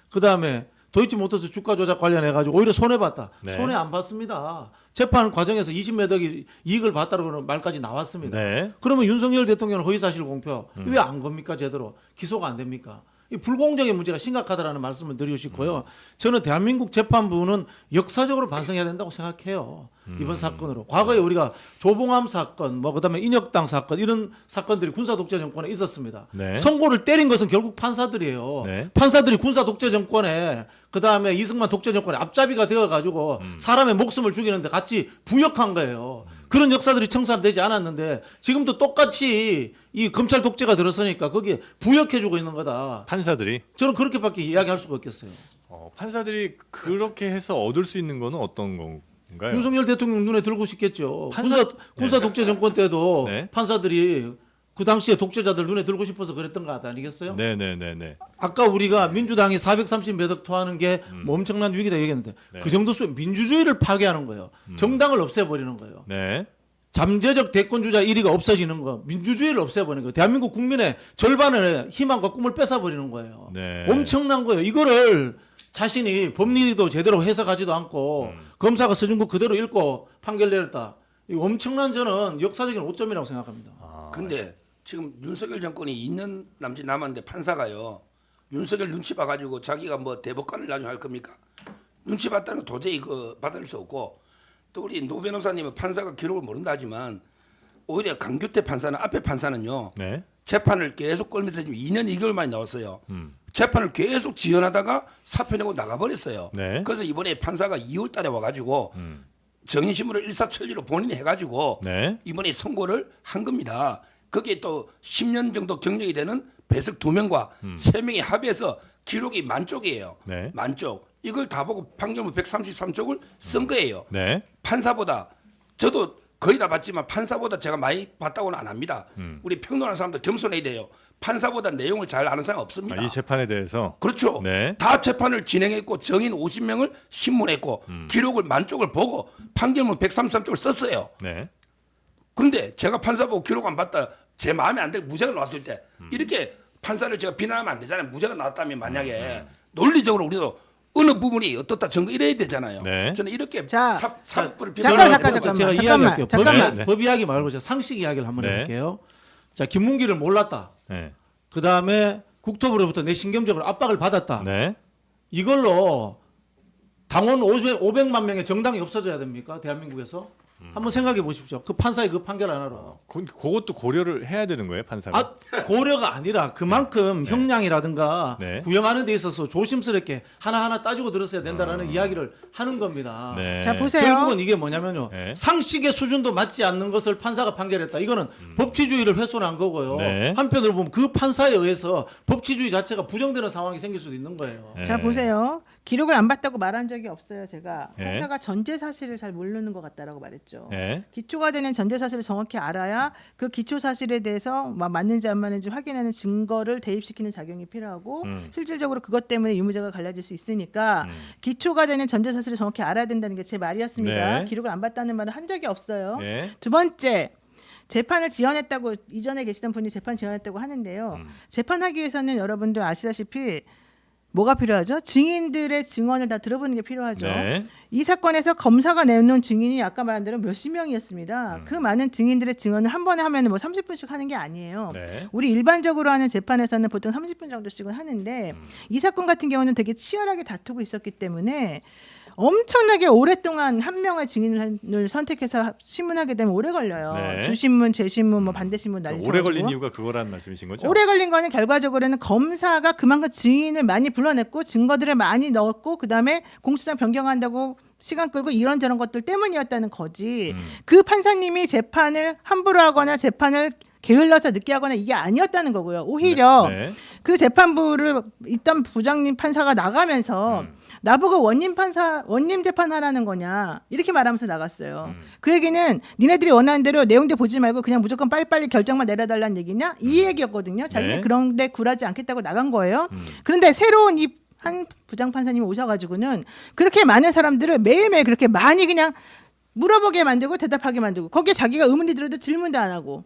그다음에 도이치모터스 주가 조작 관련해 가지고 오히려 손해 봤다. 네. 손해 안 봤습니다. 재판 과정에서 20몇 억이 이익을 봤다는 말까지 나왔습니다. 네. 그러면 윤석열 대통령은 허위사실 공표 왜 안 겁니까 제대로 기소가 안 됩니까? 이 불공정의 문제가 심각하다라는 말씀을 드리고 싶고요. 저는 대한민국 재판부는 역사적으로 반성해야 된다고 생각해요. 이번 사건으로. 과거에 우리가 조봉암 사건, 뭐 그다음에 인혁당 사건 이런 사건들이 군사 독재 정권에 있었습니다. 네. 선고를 때린 것은 결국 판사들이에요. 네. 판사들이 군사 독재 정권에 그다음에 이승만 독재 정권에 앞잡이가 되어 가지고 사람의 목숨을 죽이는데 같이 부역한 거예요. 그런 역사들이 청산되지 않았는데 지금도 똑같이 이 검찰 독재가 들어서니까 거기에 부역해주고 있는 거다. 판사들이 저는 그렇게밖에 이야기할 수가 없겠어요. 판사들이 그렇게 해서 얻을 수 있는 거는 어떤 건가요? 윤석열 대통령 눈에 들고 싶겠죠. 판사- 군사 독재 정권 때도 네. 판사들이 그 당시에 독재자들 눈에 들고 싶어서 그랬던 거 아니겠어요? 네네네네. 아까 우리가 민주당이 430몇 억 토하는 게 뭐 엄청난 위기다 얘기했는데 네. 그 정도 수 민주주의를 파괴하는 거예요. 정당을 없애버리는 거예요. 네. 잠재적 대권주자 1위가 없어지는 거, 민주주의를 없애버리는 거예요. 대한민국 국민의 절반의 희망과 꿈을 뺏어버리는 거예요. 네. 엄청난 거예요. 이거를 자신이 법리도 제대로 해석하지도 않고 검사가 써준 거 그대로 읽고 판결 내렸다. 이거 엄청난 저는 역사적인 오점이라고 생각합니다. 근데 지금 윤석열 정권이 2년 남짓 남았는데 판사가요. 윤석열 눈치 봐가지고 자기가 뭐 대법관을 나중에 할 겁니까? 눈치 봤다는 거 도저히 받을 수 없고 또 우리 노 변호사님은 판사가 기록을 모른다 하지만 오히려 강규태 판사는 앞에 판사는요. 네. 재판을 계속 끌면서 지금 2년 2개월 만에 나왔어요. 재판을 계속 지연하다가 사표 내고 나가버렸어요. 네. 그래서 이번에 판사가 2월 달에 와가지고 정인신문을 일사천리로 본인이 해가지고 네. 이번에 선고를 한 겁니다. 거기에 또 10년 정도 경력이 되는 배석 2명과 3명이 합의해서 기록이 만쪽이에요. 네. 만쪽. 이걸 다 보고 판결문 133쪽을 쓴 거예요. 네. 판사보다 저도 거의 다 봤지만 판사보다 제가 많이 봤다고는 안 합니다. 우리 평론하는 사람들 겸손해야 돼요. 판사보다 내용을 잘 아는 사람 없습니다. 이 재판에 대해서 그렇죠. 네. 다 재판을 진행했고 정인 50명을 신문했고 기록을 만쪽을 보고 판결문 133쪽을 썼어요. 네. 그런데 제가 판사 보고 기록 안 봤다 제 마음에 안 들 무죄가 나왔을 때 이렇게 판사를 제가 비난하면 안 되잖아요. 무죄가 나왔다면 만약에 논리적으로 우리도 어느 부분이 어떻다 증거 이래야 되잖아요. 네. 저는 이렇게 자, 사법부를 잠깐만. 제가 잠깐만. 이야기할게요. 잠깐만. 네. 법 이야기 말고 제가 상식 이야기를 한번 네. 해볼게요. 자, 김문기를 몰랐다. 네. 그 다음에 국토부로부터 내 신경적으로 압박을 받았다. 네. 이걸로 당원 500만 명의 정당이 없어져야 됩니까? 대한민국에서? 한번 생각해 보십시오. 그 판사의 그 판결 하나로. 그것도 고려를 해야 되는 거예요, 판사가? 아, 고려가 아니라 그만큼 형량이라든가 네. 구형하는 데 있어서 조심스럽게 하나하나 따지고 들었어야 된다라는 이야기를 하는 겁니다. 네. 자, 보세요. 결국은 이게 뭐냐면요. 네. 상식의 수준도 맞지 않는 것을 판사가 판결했다. 이거는 법치주의를 훼손한 거고요. 네. 한편으로 보면 그 판사에 의해서 법치주의 자체가 부정되는 상황이 생길 수도 있는 거예요. 네. 자 보세요. 기록을 안 봤다고 말한 적이 없어요. 제가 네. 판사가 전제 사실을 잘 모르는 것 같다라고 말했죠. 네. 기초가 되는 전제 사실을 정확히 알아야 그 기초 사실에 대해서 맞는지 안 맞는지 확인하는 증거를 대입시키는 작용이 필요하고 실질적으로 그것 때문에 유무죄가 갈라질 수 있으니까 기초가 되는 전제 사실을 정확히 알아야 된다는 게 제 말이었습니다. 네. 기록을 안 봤다는 말은 한 적이 없어요. 네. 두 번째. 재판을 지연했다고 이전에 계시던 분이 재판 지연했다고 하는데요. 재판하기 위해서는 여러분들 아시다시피 뭐가 필요하죠? 증인들의 증언을 다 들어보는 게 필요하죠. 네. 이 사건에서 검사가 내놓은 증인이 아까 말한 대로 몇십 명이었습니다. 그 많은 증인들의 증언을 한 번에 하면 뭐 30분씩 하는 게 아니에요. 네. 우리 일반적으로 하는 재판에서는 보통 30분 정도씩은 하는데 이 사건 같은 경우는 되게 치열하게 다투고 있었기 때문에 엄청나게 오랫동안 한 명의 증인을 선택해서 신문하게 되면 오래 걸려요. 네. 주신문, 재신문, 뭐 반대신문 난리 오래 쳐가지고. 걸린 이유가 그거라는 말씀이신 거죠? 오래 걸린 거는 결과적으로는 검사가 그만큼 증인을 많이 불러냈고 증거들을 많이 넣었고 그다음에 공소장 변경한다고 시간 끌고 이런저런 것들 때문이었다는 거지. 그 판사님이 재판을 함부로 하거나 재판을 게을러서 늦게 하거나 이게 아니었다는 거고요. 오히려 네. 그 재판부를 있던 부장님 판사가 나가면서 나보고 원님 재판하라는 거냐 이렇게 말하면서 나갔어요. 그 얘기는 니네들이 원하는 대로 내용도 보지 말고 그냥 무조건 빨리빨리 결정만 내려달라는 얘기냐 이 얘기였거든요. 자기는 네. 그런데 굴하지 않겠다고 나간 거예요. 그런데 새로운 이 한 부장 판사님이 오셔가지고는 그렇게 많은 사람들을 매일매일 그렇게 많이 그냥 물어보게 만들고 대답하게 만들고 거기에 자기가 의문이 들어도 질문도 안 하고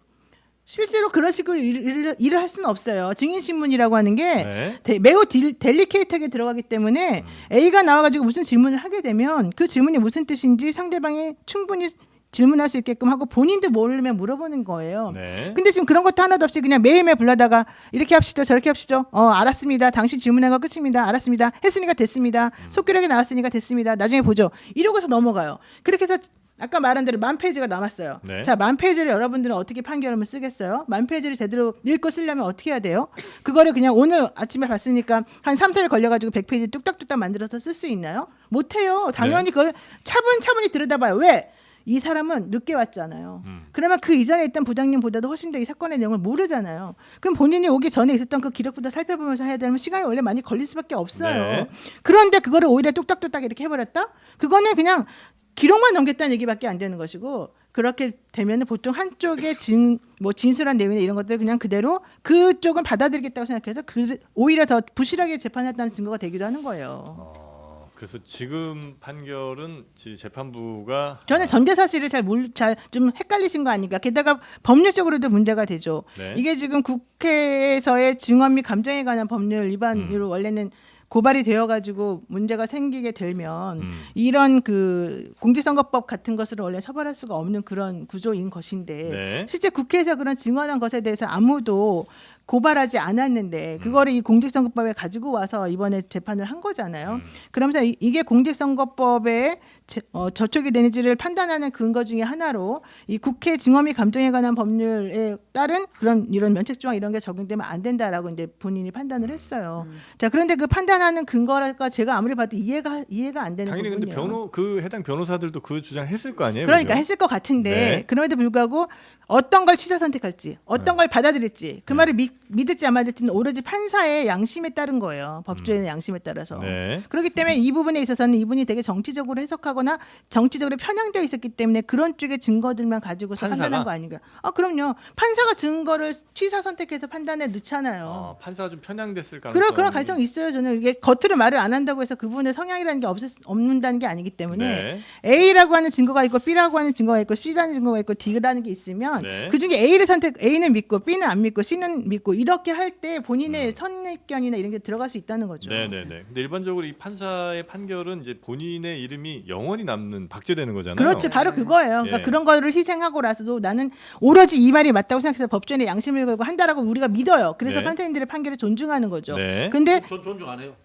실제로 그런 식으로 일을 할 수는 없어요. 증인신문이라고 하는 게 네. 매우 델리케이트하게 들어가기 때문에 A가 나와가지고 무슨 질문을 하게 되면 그 질문이 무슨 뜻인지 상대방이 충분히 질문할 수 있게끔 하고 본인도 모르면 물어보는 거예요. 네. 근데 지금 그런 것도 하나도 없이 그냥 매일매일 불러다가 이렇게 합시다 저렇게 합시다. 알았습니다. 당신 질문한 거 끝입니다. 알았습니다. 했으니까 됐습니다. 속기록에 나왔으니까 됐습니다. 나중에 보죠. 이러고서 넘어가요. 그렇게 해서 아까 말한 대로 10,000페이지가 남았어요. 네. 자, 10,000페이지를 여러분들은 어떻게 판결하면 쓰겠어요? 10,000페이지를 제대로 읽고 쓰려면 어떻게 해야 돼요? 그거를 그냥 오늘 아침에 봤으니까 한 3-4일 걸려가지고 100페이지 뚝딱뚝딱 만들어서 쓸 수 있나요? 못해요. 당연히 그걸 차분차분히 들여다봐요. 왜? 이 사람은 늦게 왔잖아요. 그러면 그 이전에 있던 부장님보다도 훨씬 더 이 사건의 내용을 모르잖아요. 그럼 본인이 오기 전에 있었던 그 기록부터 살펴보면서 해야 되면 시간이 원래 많이 걸릴 수밖에 없어요. 네. 그런데 그거를 오히려 뚝딱뚝딱 이렇게 해버렸다? 그거는 그냥 기록만 넘겼다는 얘기밖에 안 되는 것이고 그렇게 되면 보통 한쪽의 진술한 내용이나 이런 것들을 그냥 그대로 그쪽은 받아들이겠다고 생각해서 오히려 더 부실하게 재판했다는 증거가 되기도 하는 거예요. 그래서 지금 판결은 재판부가 저는 전제 사실을 좀 헷갈리신 거 아닌가. 게다가 법률적으로도 문제가 되죠. 네. 이게 지금 국회에서의 증언 및 감정에 관한 법률 위반으로 원래는 고발이 되어가지고 문제가 생기게 되면 이런 그 공직선거법 같은 것을 원래 처벌할 수가 없는 그런 구조인 것인데 네. 실제 국회에서 그런 증언한 것에 대해서 아무도 고발하지 않았는데 그거를 이 공직선거법에 가지고 와서 이번에 재판을 한 거잖아요. 그러면서 이게 공직선거법에 저촉이 되는지를 판단하는 근거 중에 하나로 이 국회 증언 및 감정에 관한 법률에 따른 이런 면책 조항 이런 게 적용되면 안 된다라고 이제 본인이 판단을 했어요. 자, 그런데 그 판단하는 근거가 제가 아무리 봐도 이해가 안 되는 당연히 부분이에요. 근데 해당 변호사들도 그 주장을 했을 거 아니에요. 그러니까 그죠? 했을 것 같은데 네. 그럼에도 불구하고 어떤 걸 취사 선택할지 어떤 걸 받아들일지 그 말을 믿을지 안 믿을지는 오로지 판사의 양심에 따른 거예요. 법조인의 양심에 따라서. 네. 그렇기 때문에 이 부분에 있어서는 이분이 되게 정치적으로 해석하거나 정치적으로 편향되어 있었기 때문에 그런 쪽의 증거들만 가지고서 판사가? 판단한 거 아닌가. 그럼요. 판사가 증거를 취사 선택해서 판단에 넣잖아요. 판사가 좀 편향됐을 가능성이 그런 가능성이 있어요. 저는 이게 겉으로 말을 안 한다고 해서 그분의 성향이라는 게 없는다는 게 아니기 때문에 네. A라고 하는 증거가 있고 B라고 하는 증거가 있고 C라는 증거가 있고 D라는 게 있으면 네. 그중에 A는 믿고 B는 안 믿고 C는 믿고 이렇게 할 때 본인의 선입견이나 이런 게 들어갈 수 있다는 거죠. 네네네. 근데 일반적으로 이 판사의 판결은 이제 본인의 이름이 영원히 남는 박제되는 거잖아요. 그렇죠. 바로 그거예요. 그러니까 예. 그런 거를 희생하고 나서도 나는 오로지 이 말이 맞다고 생각해서 법조인의 양심을 걸고 한다라고 우리가 믿어요. 그래서 네. 판사님들의 판결을 존중하는 거죠. 네. 근데 존중 안 해요.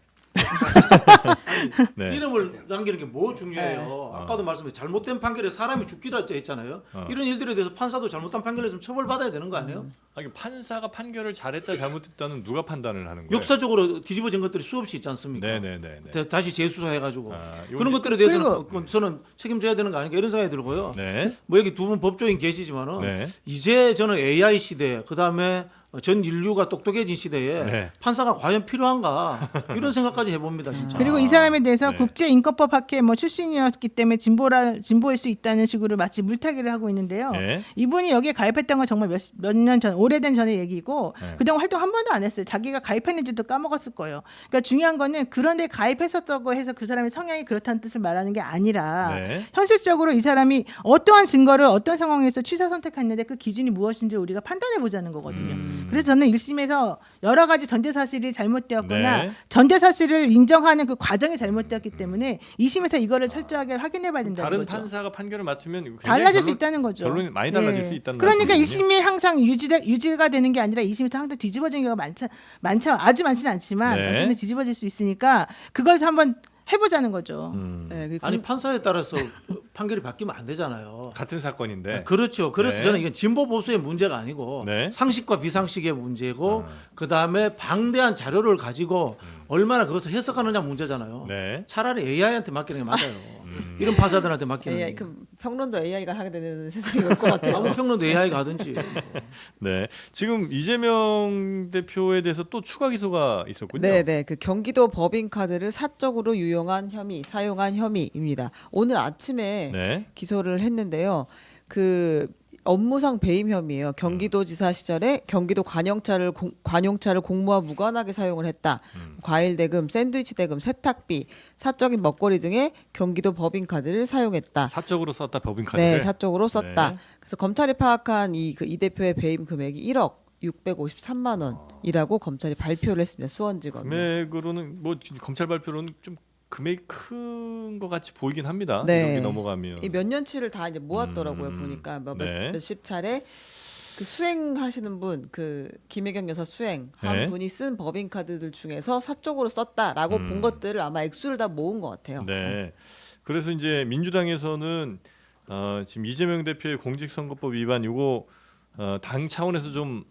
네. 이름을 남기는 게 뭐 중요해요. 아까도 말씀드린 잘못된 판결에 사람이 죽기도 했잖아요. 이런 일들에 대해서 판사도 잘못한 판결을 했으면 처벌받아야 되는 거 아니에요? 아니, 판사가 판결을 잘했다 잘못했다는 누가 판단을 하는 거예요? 역사적으로 뒤집어진 것들이 수없이 있지 않습니까? 네네네. 다시 재수사해가지고 이건 그런 이제- 것들에 대해서는 저는 책임져야 되는 거 아닌가 이런 생각이 들고요. 네. 뭐 여기 두 분 법조인 계시지만은 네. 이제 저는 AI 시대 그 다음에 전 인류가 똑똑해진 시대에 네. 판사가 과연 필요한가 이런 생각까지 해봅니다 진짜. 그리고 이 사람에 대해서 네. 국제인권법 학회 출신이었기 때문에 진보일 수 있다는 식으로 마치 물타기를 하고 있는데요. 네. 이분이 여기에 가입했던 건 정말 몇 년 전, 오래된 전의 얘기고 네. 그동안 활동 한 번도 안 했어요. 자기가 가입했는지도 까먹었을 거예요. 그러니까 중요한 거는 그런데 가입했었다고 해서 그 사람의 성향이 그렇다는 뜻을 말하는 게 아니라 네. 현실적으로 이 사람이 어떠한 증거를 어떤 상황에서 취사 선택했는데 그 기준이 무엇인지 우리가 판단해 보자는 거거든요. 그래서 저는 1심에서 여러 가지 전제 사실이 잘못되었거나 네. 전제 사실을 인정하는 그 과정이 잘못되었기 때문에 2심에서 이거를 철저하게 확인해 봐야 된다는 다른 거죠. 판사가 판결을 맡으면 굉장히 달라질 수 있다는 거죠. 결론이 많이 달라질 수 있다는 그러니까 말씀이군요. 1심이 항상 유지가 되는 게 아니라 2심에서 항상 뒤집어지는 경우가 많죠. 아주 많지는 않지만 네. 어쨌든 뒤집어질 수 있으니까 그걸 한번 해보자는 거죠. 네, 그 아니 판사에 따라서 판결이 바뀌면 안 되잖아요. 같은 사건인데. 그렇죠. 그래서 네. 저는 이건 진보 보수의 문제가 아니고 네. 상식과 비상식의 문제고 그 다음에 방대한 자료를 가지고 얼마나 그것을 해석하느냐 문제잖아요. 네. 차라리 AI한테 맡기는 게 맞아요. 이런 판사들한테 맡기는 AI, 게. 그 평론도 AI가 하게 되는 세상이 올 것 같아요. 아무 평론도 AI가 하든지. 네. 지금 이재명 대표에 대해서 또 추가 기소가 있었군요. 네네, 그 경기도 법인카드를 사적으로 사용한 혐의입니다. 오늘 아침에 네. 기소를 했는데요. 그 업무상 배임 혐의예요. 경기도지사 시절에 경기도 관용차를 공무와 무관하게 사용을 했다. 과일 대금, 샌드위치 대금, 세탁비, 사적인 먹거리 등의 경기도 법인카드를 사용했다. 사적으로 썼다 법인카드를. 네, 사적으로 썼다. 네. 그래서 검찰이 파악한 이 대표의 배임 금액이 1억 653만 원이라고 검찰이 발표를 했습니다. 수원지검. 금액으로는 뭐 검찰 발표로는 좀 금액이 큰 것 같이 보이긴 합니다. 네. 이렇게 넘어가면. 이 몇 년치를 다 이제 모았더라고요. 보니까 네. 몇십 차례 그 수행하시는 분, 그 김혜경 여사 수행 한 네. 분이 쓴 법인카드들 중에서 사적으로 썼다라고 본 것들을 아마 액수를 다 모은 것 같아요. 네. 그래서 이제 민주당에서는 지금 이재명 대표의 공직선거법 위반 이거 당 차원에서 좀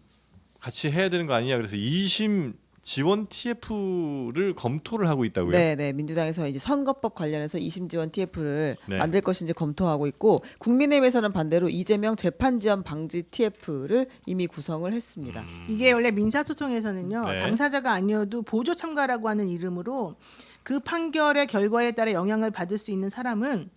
같이 해야 되는 거 아니냐. 그래서 2심 지원 TF를 검토를 하고 있다고요. 네, 민주당에서 이제 선거법 관련해서 2심 지원 TF를 네. 만들 것인지 검토하고 있고 국민의힘에서는 반대로 이재명 재판 지원 방지 TF를 이미 구성을 했습니다. 이게 원래 민사소송에서는요. 네. 당사자가 아니어도 보조 참가라고 하는 이름으로 그 판결의 결과에 따라 영향을 받을 수 있는 사람은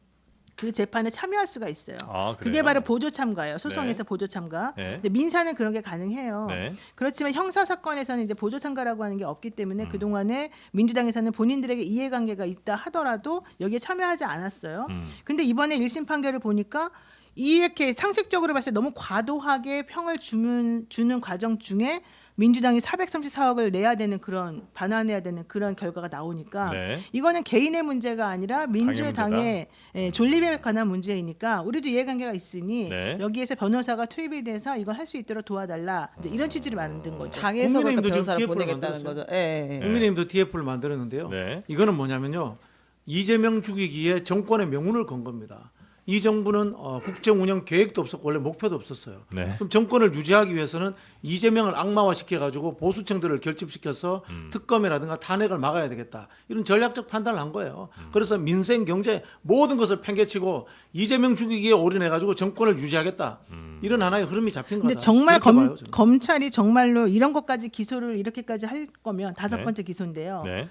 그 재판에 참여할 수가 있어요. 아, 그게 그래요? 바로 보조 참가예요. 네. 소송에서 보조 참가. 네. 근데 민사는 그런 게 가능해요. 네. 그렇지만 형사 사건에서는 이제 보조 참가라고 하는 게 없기 때문에 그 동안에 민주당에서는 본인들에게 이해관계가 있다 하더라도 여기에 참여하지 않았어요. 근데 이번에 1심 판결을 보니까 이렇게 상식적으로 봤을 때 너무 과도하게 평을 주는 과정 중에 민주당이 434억을 내야 되는 그런 반환해야 되는 그런 결과가 나오니까 네. 이거는 개인의 문제가 아니라 민주당의 존립에 관한 문제이니까 우리도 이해관계가 있으니 네. 여기에서 변호사가 투입이 돼서 이걸 할 수 있도록 도와달라 이제 이런 취지를 만든 거죠. 당에서 그러니까 국민의힘도 지금 변호사를 TF를 보내겠다는 만들었어요. 거죠. 예. 국민의힘도 TF를 만들었는데요. 네. 이거는 뭐냐면요. 이재명 죽이기에 정권의 명운을 건 겁니다. 이 정부는 국정 운영 계획도 없었고 원래 목표도 없었어요. 네. 그럼 정권을 유지하기 위해서는 이재명을 악마화시켜가지고 보수층들을 결집시켜서 특검이라든가 탄핵을 막아야 되겠다. 이런 전략적 판단을 한 거예요. 그래서 민생, 경제 모든 것을 팽개치고 이재명 죽이기에 올인해가지고 정권을 유지하겠다. 이런 하나의 흐름이 잡힌 거다. 근데 정말 그렇게 봐요, 저는. 검찰이 정말로 이런 것까지 기소를 이렇게까지 할 거면 다섯 네. 번째 기소인데요. 네.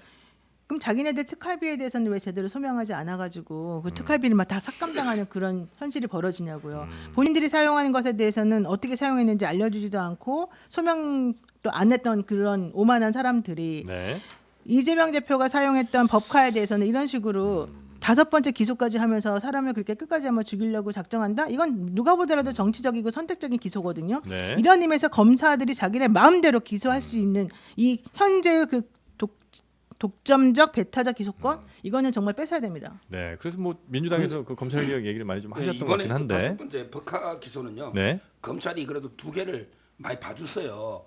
그럼 자기네들 특활비에 대해서는 왜 제대로 소명하지 않아가지고 그 특활비를 막 다 삭감당하는 그런 현실이 벌어지냐고요. 본인들이 사용하는 것에 대해서는 어떻게 사용했는지 알려주지도 않고 소명도 안 했던 그런 오만한 사람들이 네. 이재명 대표가 사용했던 법카에 대해서는 이런 식으로 다섯 번째 기소까지 하면서 사람을 그렇게 끝까지 한번 죽이려고 작정한다? 이건 누가 보더라도 정치적이고 선택적인 기소거든요. 네. 이런 의미에서 검사들이 자기네 마음대로 기소할 수 있는 이 현재의 그 독점적 배타적 기소권 이거는 정말 뺏어야 됩니다. 네. 그래서 뭐 민주당에서 그 검찰 개혁 얘기를 많이 좀 하셨던 것 같긴 이번에 한데. 다섯 번째 법카 기소는요. 네. 검찰이 그래도 두 개를 많이 봐줬어요.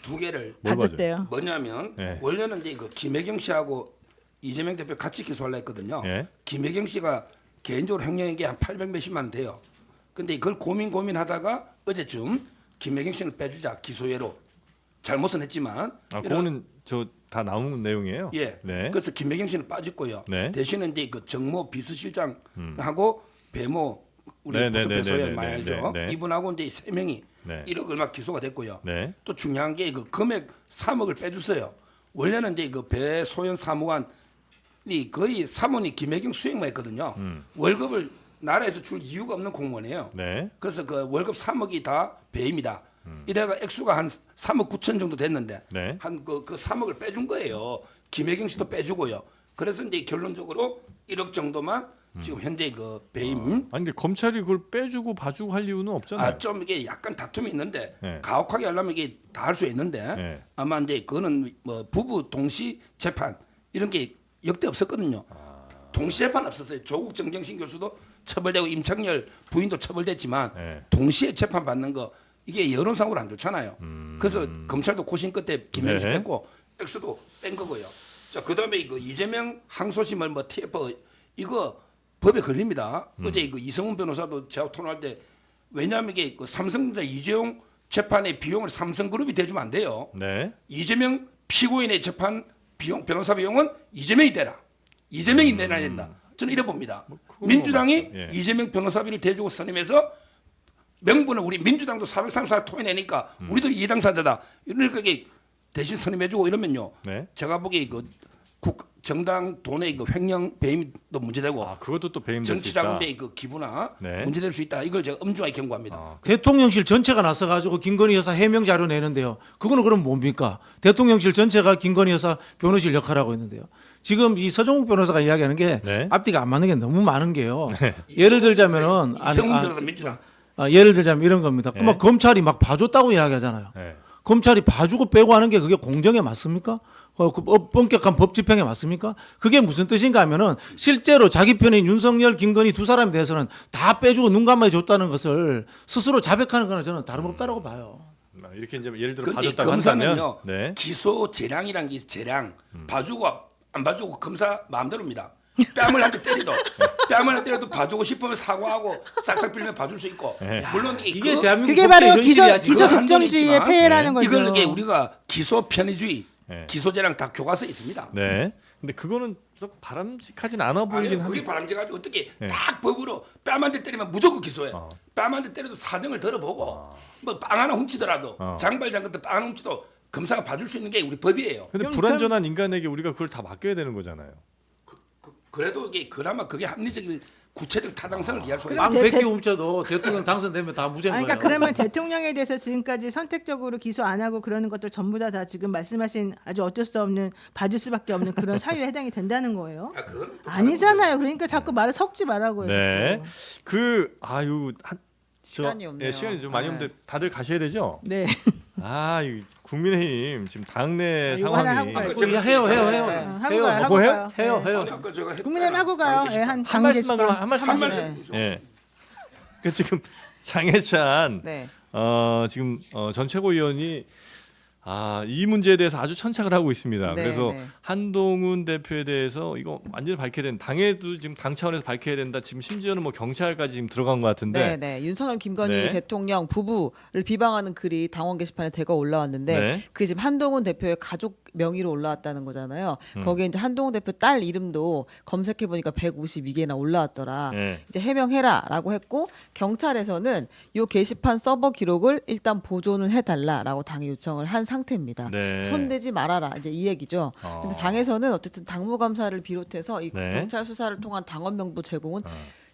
두 개를 뭘 봐줬대요. 뭐냐면 네. 원래는 이제 그 김혜경 씨하고 이재명 대표 같이 기소하려 했거든요. 네. 김혜경 씨가 개인적으로 횡령한 게 한 800 몇십만 원 돼요. 근데 이걸 고민하다가 어제쯤 김혜경 씨를 빼주자 기소예로. 잘못은 했지만 그거는 저 다 나온 내용이에요. 예. 네. 그래서 김혜경 씨는 빠졌고요. 네. 대신에 이제 그 정모 비서실장하고 배모 우리 네, 네, 포토 네, 배소에 네, 많이 네, 알죠. 네, 네. 이분하고 이제 세 명이 네. 1억 얼마 기소가 됐고요. 네. 또 중요한 게 그 금액 3억을 빼주세요. 원래는 이제 그 배소연 사무관이 거의 사모님 김혜경 수행만 했거든요. 월급을 나라에서 줄 이유가 없는 공무원이에요. 네. 그래서 그 월급 3억이 다 배입니다. 이래가 액수가 한 3억 9천 정도 됐는데 네. 한 그 3억을 빼준 거예요. 김혜경 씨도 빼주고요. 그래서 이제 결론적으로 1억 정도만 지금 현재 그 배임 아니 근데 검찰이 그걸 빼주고 봐주고 할 이유는 없잖아요. 좀 이게 약간 다툼이 있는데 네. 가혹하게 하려면 이게 다 할 수 있는데 네. 아마 이제 그거는 뭐 부부 동시 재판 이런 게 역대 없었거든요. 동시 재판 없었어요. 조국 정경심 교수도 처벌되고 임창열 부인도 처벌됐지만 네. 동시에 재판 받는 거 이게 여론상으로 안 좋잖아요. 그래서 검찰도 고심 끝에 김혜경 씨 네. 뺐고 액수도 뺀 거고요. 자 그다음에 이거 이재명 항소심을 뭐 TF 이거 법에 걸립니다. 어제 그 이성훈 변호사도 제가 토론할 때 왜냐하면 이게 그 삼성전자 이재용 재판의 비용을 삼성그룹이 대주면 안 돼요. 네. 이재명 피고인의 재판 비용 변호사 비용은 이재명이 대라. 이재명이 내놔야 된다. 저는 이래 봅니다. 그건 민주당이 뭐, 예. 이재명 변호사비를 대주고 선임해서 명분을 우리 민주당도 434 토해내니까 우리도 이해당사자다. 이러니까 이게 대신 선임해주고 이러면요. 네. 제가 보기에 그 정당 돈의 그 횡령 배임도 문제되고 그것도 또 배임될 수 있다. 정치자금의 그 기부나 네. 문제될 수 있다. 이걸 제가 엄중하게 경고합니다. 대통령실 전체가 나서가지고 김건희 여사 해명 자료 내는데요. 그거는 그럼 뭡니까? 대통령실 전체가 김건희 여사 변호실 역할하고 있는데요. 지금 이 서정욱 변호사가 이야기하는 게 네. 앞뒤가 안 맞는 게 너무 많은 게요. 예를 들자면은 이성훈 변호사 민주당. 예를 들자면 이런 겁니다. 그러면 검찰이 막 봐줬다고 이야기하잖아요. 네. 검찰이 봐주고 빼고 하는 게 그게 공정에 맞습니까? 그 엄격한 법 집행에 맞습니까? 그게 무슨 뜻인가 하면은 실제로 자기 편인 윤석열, 김건희 두 사람에 대해서는 다 빼주고 눈 감아 줬다는 것을 스스로 자백하는 거는 저는 다름없다고 봐요. 이렇게 이제 예를 들어 근데 봐줬다고 검사는요. 한다면 네. 기소 재량이란 게 재량 봐주고 안 봐주고 검사 마음대로입니다. 뺨을 한 대 때리도 뺨을 한 대 때려도 봐주고 싶으면 사과하고 싹싹 빌면 봐줄 수 있고 네. 물론 이게 대한민국 그게 바로 법의 현실이야, 지금. 기소 그건 국정주의의 한도는 있지만 폐해라는 거죠. 이걸 이게 우리가 기소 편의주의, 네. 기소재량 다 교과서에 있습니다. 네. 근데 그거는 썩 바람직하진 않아 보이긴 아니요, 그게 합니다. 바람직하지 어떻게 네. 딱 법으로 뺨 한 대 때리면 무조건 기소해. 어. 뺨 한 대 때려도 사정을 들어보고 뭐 빵 하나 훔치더라도 장발 장것도 빵 하나 훔치도 검사가 봐줄 수 있는 게 우리 법이에요. 근데 그럼 불완전한 인간에게 우리가 그걸 다 맡겨야 되는 거잖아요. 그래도 이게 그나마 그게 합리적인 구체적 타당성을 이해할 수가 빵 있어요. 100개 훔쳐도 대통령 당선되면 다 무죄인 아니, 거예요. 그러니까 그러면 대통령에 대해서 지금까지 선택적으로 기소 안 하고 그러는 것들 전부 다 지금 말씀하신 아주 어쩔 수 없는 봐줄 수밖에 없는 그런 사유에 해당이 된다는 거예요? 그거는 또 아니잖아요. 그러니까 자꾸 말을 섞지 말라고요. 네. 그 시간이 없네요. 시간이 좀 많이 네. 없는데 다들 가셔야 되죠? 네. 이 국민의힘 지금 당내 이거 하나 상황이 하고 가요. 그거 해요. 하고 해요. 가요. 하고 해요? 가요. 해요. 네. 해요. 아니, 아까 제가 했잖아요. 국민의힘 하고 가요. 예, 한 한 말씀만 그럼 한 말씀 한 하세요. 말씀. 예. 그 지금 장해찬 네. 지금 전 최고위원이 이 문제에 대해서 아주 천착을 하고 있습니다. 네, 그래서 네. 한동훈 대표에 대해서 이거 완전히 밝혀야 된다. 당에도 지금 당 차원에서 밝혀야 된다. 지금 심지어는 뭐 경찰까지 지금 들어간 것 같은데. 네, 네. 윤석열, 김건희 네. 대통령 부부를 비방하는 글이 당원 게시판에 대거 올라왔는데 네. 그게 지금 한동훈 대표의 가족 명의로 올라왔다는 거잖아요. 거기에 이제 한동훈 대표 딸 이름도 검색해 보니까 152개나 올라왔더라. 네. 이제 해명해라라고 했고 경찰에서는 요 게시판 서버 기록을 일단 보존을 해달라라고 당에 요청을 한 상태입니다. 네. 손대지 말아라 이제 이 얘기죠. 근데 당에서는 어쨌든 당무감사를 비롯해서 이 네. 경찰 수사를 통한 당원 명부 제공은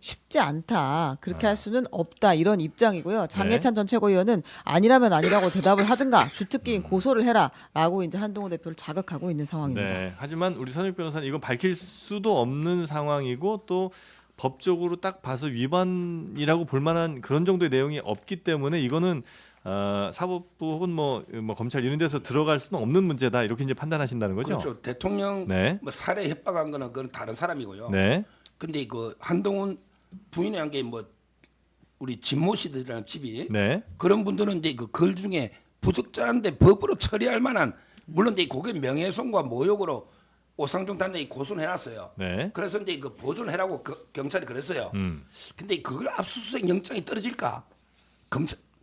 쉽지 않다. 그렇게 할 수는 없다. 이런 입장이고요. 장해찬 전 최고위원은 아니라면 아니라고 대답을 하든가 주특기인 고소를 해라라고 이제 한동훈 대표를 자극하고 있는 상황입니다. 네. 하지만 우리 선욱 변호사는 이건 밝힐 수도 없는 상황이고 또 법적으로 딱 봐서 위반이라고 볼 만한 그런 정도의 내용이 없기 때문에 이거는 사법부 혹은 뭐 검찰 이런 데서 들어갈 수는 없는 문제다 이렇게 이제 판단하신다는 거죠. 그렇죠. 대통령 네. 뭐 살해 협박한 거는 그건 다른 사람이고요. 네. 근데 그 한동훈 부인이 한 게 뭐 우리 진모 씨들이라는 집이 네. 그런 분들은 이제 그 글 중에 부적절한데 법으로 처리할 만한 물론 이제 그게 명예훼손과 모욕으로 오상종 단장이 고소를 해놨어요. 네. 그래서 이제 그 보존해라고 경찰이 그랬어요. 근데 그걸 압수수색 영장이 떨어질까?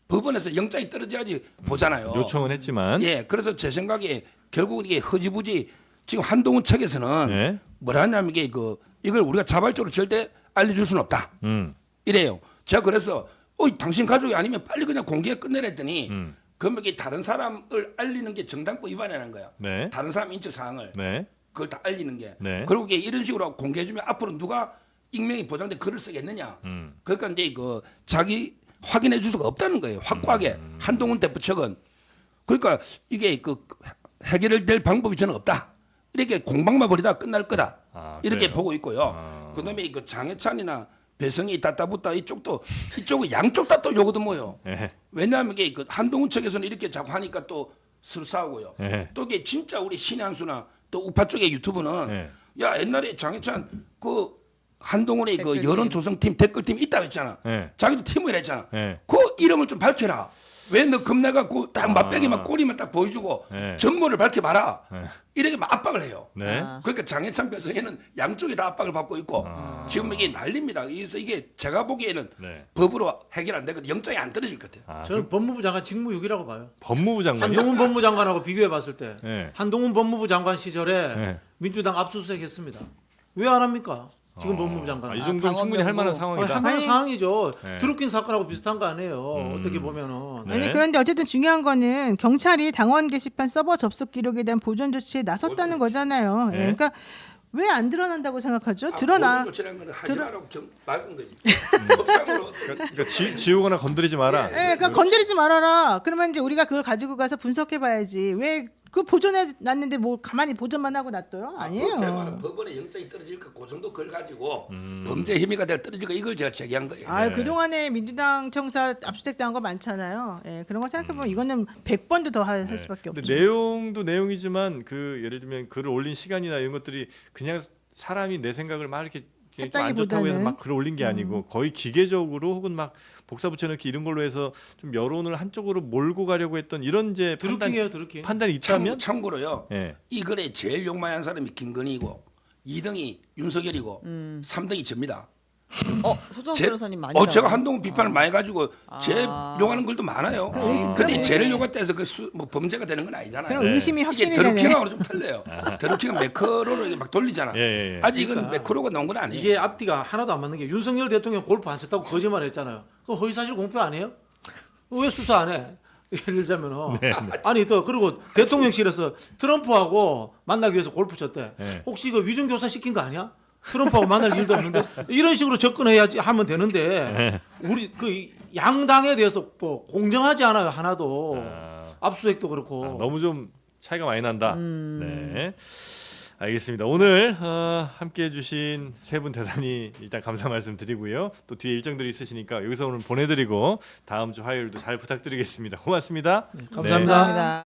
법원에서 영장이 떨어져야지 보잖아요. 요청은 했지만 예, 그래서 제 생각에 결국 이게 허지부지 지금 한동훈 측에서는 네. 뭐라 하냐면 이게 이걸 우리가 자발적으로 절대 알려줄 수는 없다. 이래요. 제가 그래서 당신 가족이 아니면 빨리 그냥 공개해 끝내라 했더니 그러면 이게 다른 사람을 알리는 게 정당법 위반이라는 거야. 네. 다른 사람 인적 사항을 네. 그걸 다 알리는 게. 네. 그리고 이게 이런 식으로 공개해주면 앞으로 누가 익명이 보장돼 글을 쓰겠느냐. 그러니까 이제 자기 확인해 줄 수가 없다는 거예요. 확고하게 한동훈 대표 측은. 그러니까 이게 해결될 방법이 저는 없다. 이렇게 공방만 벌이다 끝날 거다. 이렇게 그래요? 보고 있고요. 그다음에 장해찬이나 배성이 따따붙다 이쪽은 양쪽 다 또 요거도 뭐요. 네. 왜냐하면 이게 한동훈 측에서는 이렇게 자꾸 하니까 또 서로 싸우고요. 네. 또 이게 진짜 우리 신의 한 수나 또 우파 쪽의 유튜브는 네. 야 옛날에 장해찬 한동훈의 댓글팀. 여론 조성팀 댓글팀 있다고 했잖아. 네. 자기도 팀을 했잖아. 네. 그 이름을 좀 밝혀라. 왜 너 겁내갖고 딱 맛배기만 꼬리만 딱 보여주고 네. 전모를 밝혀봐라. 네. 이렇게 막 압박을 해요. 네. 그러니까 장해찬 배성에는 양쪽에 다 압박을 받고 있고 지금 이게 난립니다. 그래서 이게 제가 보기에는 네. 법으로 해결 안 되거든. 영장이 안 떨어질 것 같아요. 저는 법무부 장관 직무유기라고 봐요. 법무부 장관이요? 한동훈 법무부 장관하고 비교해 봤을 때 네. 한동훈 법무부 장관 시절에 네. 민주당 압수수색 했습니다. 왜 안 합니까? 지금 법무부 장관. 이 정도는 충분히 할 만한 상황이다. 할 만한 아니, 상황이죠. 네. 드루킹 사건하고 비슷한 거 아니에요. 어떻게 보면은. 네. 아니 그런데 어쨌든 중요한 거는 경찰이 당원 게시판 서버 접속 기록에 대한 보존 조치에 나섰다는 거잖아요. 예, 네. 그러니까 왜 안 드러난다고 생각하죠? 드러나. 조치라는 건 하지 드러- 말라고 막은 거지. 법상으로 그러니까 지우거나 건드리지 마라. 예, 그러니까 건드리지 말아라. 그러면 이제 우리가 그걸 가지고 가서 분석해봐야지. 왜 그 보존해 놨는데 뭐 가만히 보존만 하고 놔둬요? 아니에요. 제 말은 법원의 영장이 떨어질까 그 정도 걸 가지고 범죄 혐의가 될 떨어질까 이걸 제가 제기한 거예요. 아, 그동안에 민주당 청사 압수수색 당한 거 많잖아요. 예, 그런 거 생각해보면 이거는 100번도 더 할 수밖에 근데 없죠. 내용도 내용이지만 그 예를 들면 글을 올린 시간이나 이런 것들이 그냥 사람이 내 생각을 막 이렇게 좀 안 좋다고 해서 막 글을 올린 게 아니고 거의 기계적으로 혹은 막 복사 붙여넣기 이런 걸로 해서 좀 여론을 한쪽으로 몰고 가려고 했던 이런 이제 드루킹이에요, 드루킹. 판단이 있다면 참고로요. 예. 이 글에 제일 욕많이 한 사람이 김건희이고 2등이 윤석열이고 3등이 접니다. 서정욱 제- 변호사님 많이 제가 나와요. 한동훈 비판을 많이 가지고 제 욕하는 글도 많아요. 근데 죄를 욕했다 해서 뭐 범죄가 되는 건 아니잖아요. 그럼 의심이 이게 확실히 되네. 드루킹하고 좀 틀려요. 드루킹은 매크로로 이렇게 막 돌리잖아. 예. 아직 이건 그러니까 매크로가 나온 건 아니에요. 이게 앞뒤가 하나도 안 맞는 게 윤석열 대통령 골프 안 쳤다고 거짓말했잖아요. 그 허위사실 공표 아니에요? 왜 수사 안 해? 예를 들자면은 아니 또 그리고 대통령실에서 트럼프하고 만나기 위해서 골프 쳤대. 네. 혹시 그 위증 교사 시킨 거 아니야? 트럼프하고 만날 일도 없는데 이런 식으로 접근해야지 하면 되는데 우리 그 양당에 대해서 뭐 공정하지 않아요 하나도. 압수수색도 그렇고. 너무 좀 차이가 많이 난다. 네. 알겠습니다. 오늘 함께해 주신 세 분 대단히 일단 감사 말씀드리고요. 또 뒤에 일정들이 있으시니까 여기서 오늘 보내드리고 다음 주 화요일도 잘 부탁드리겠습니다. 고맙습니다. 감사합니다. 감사합니다.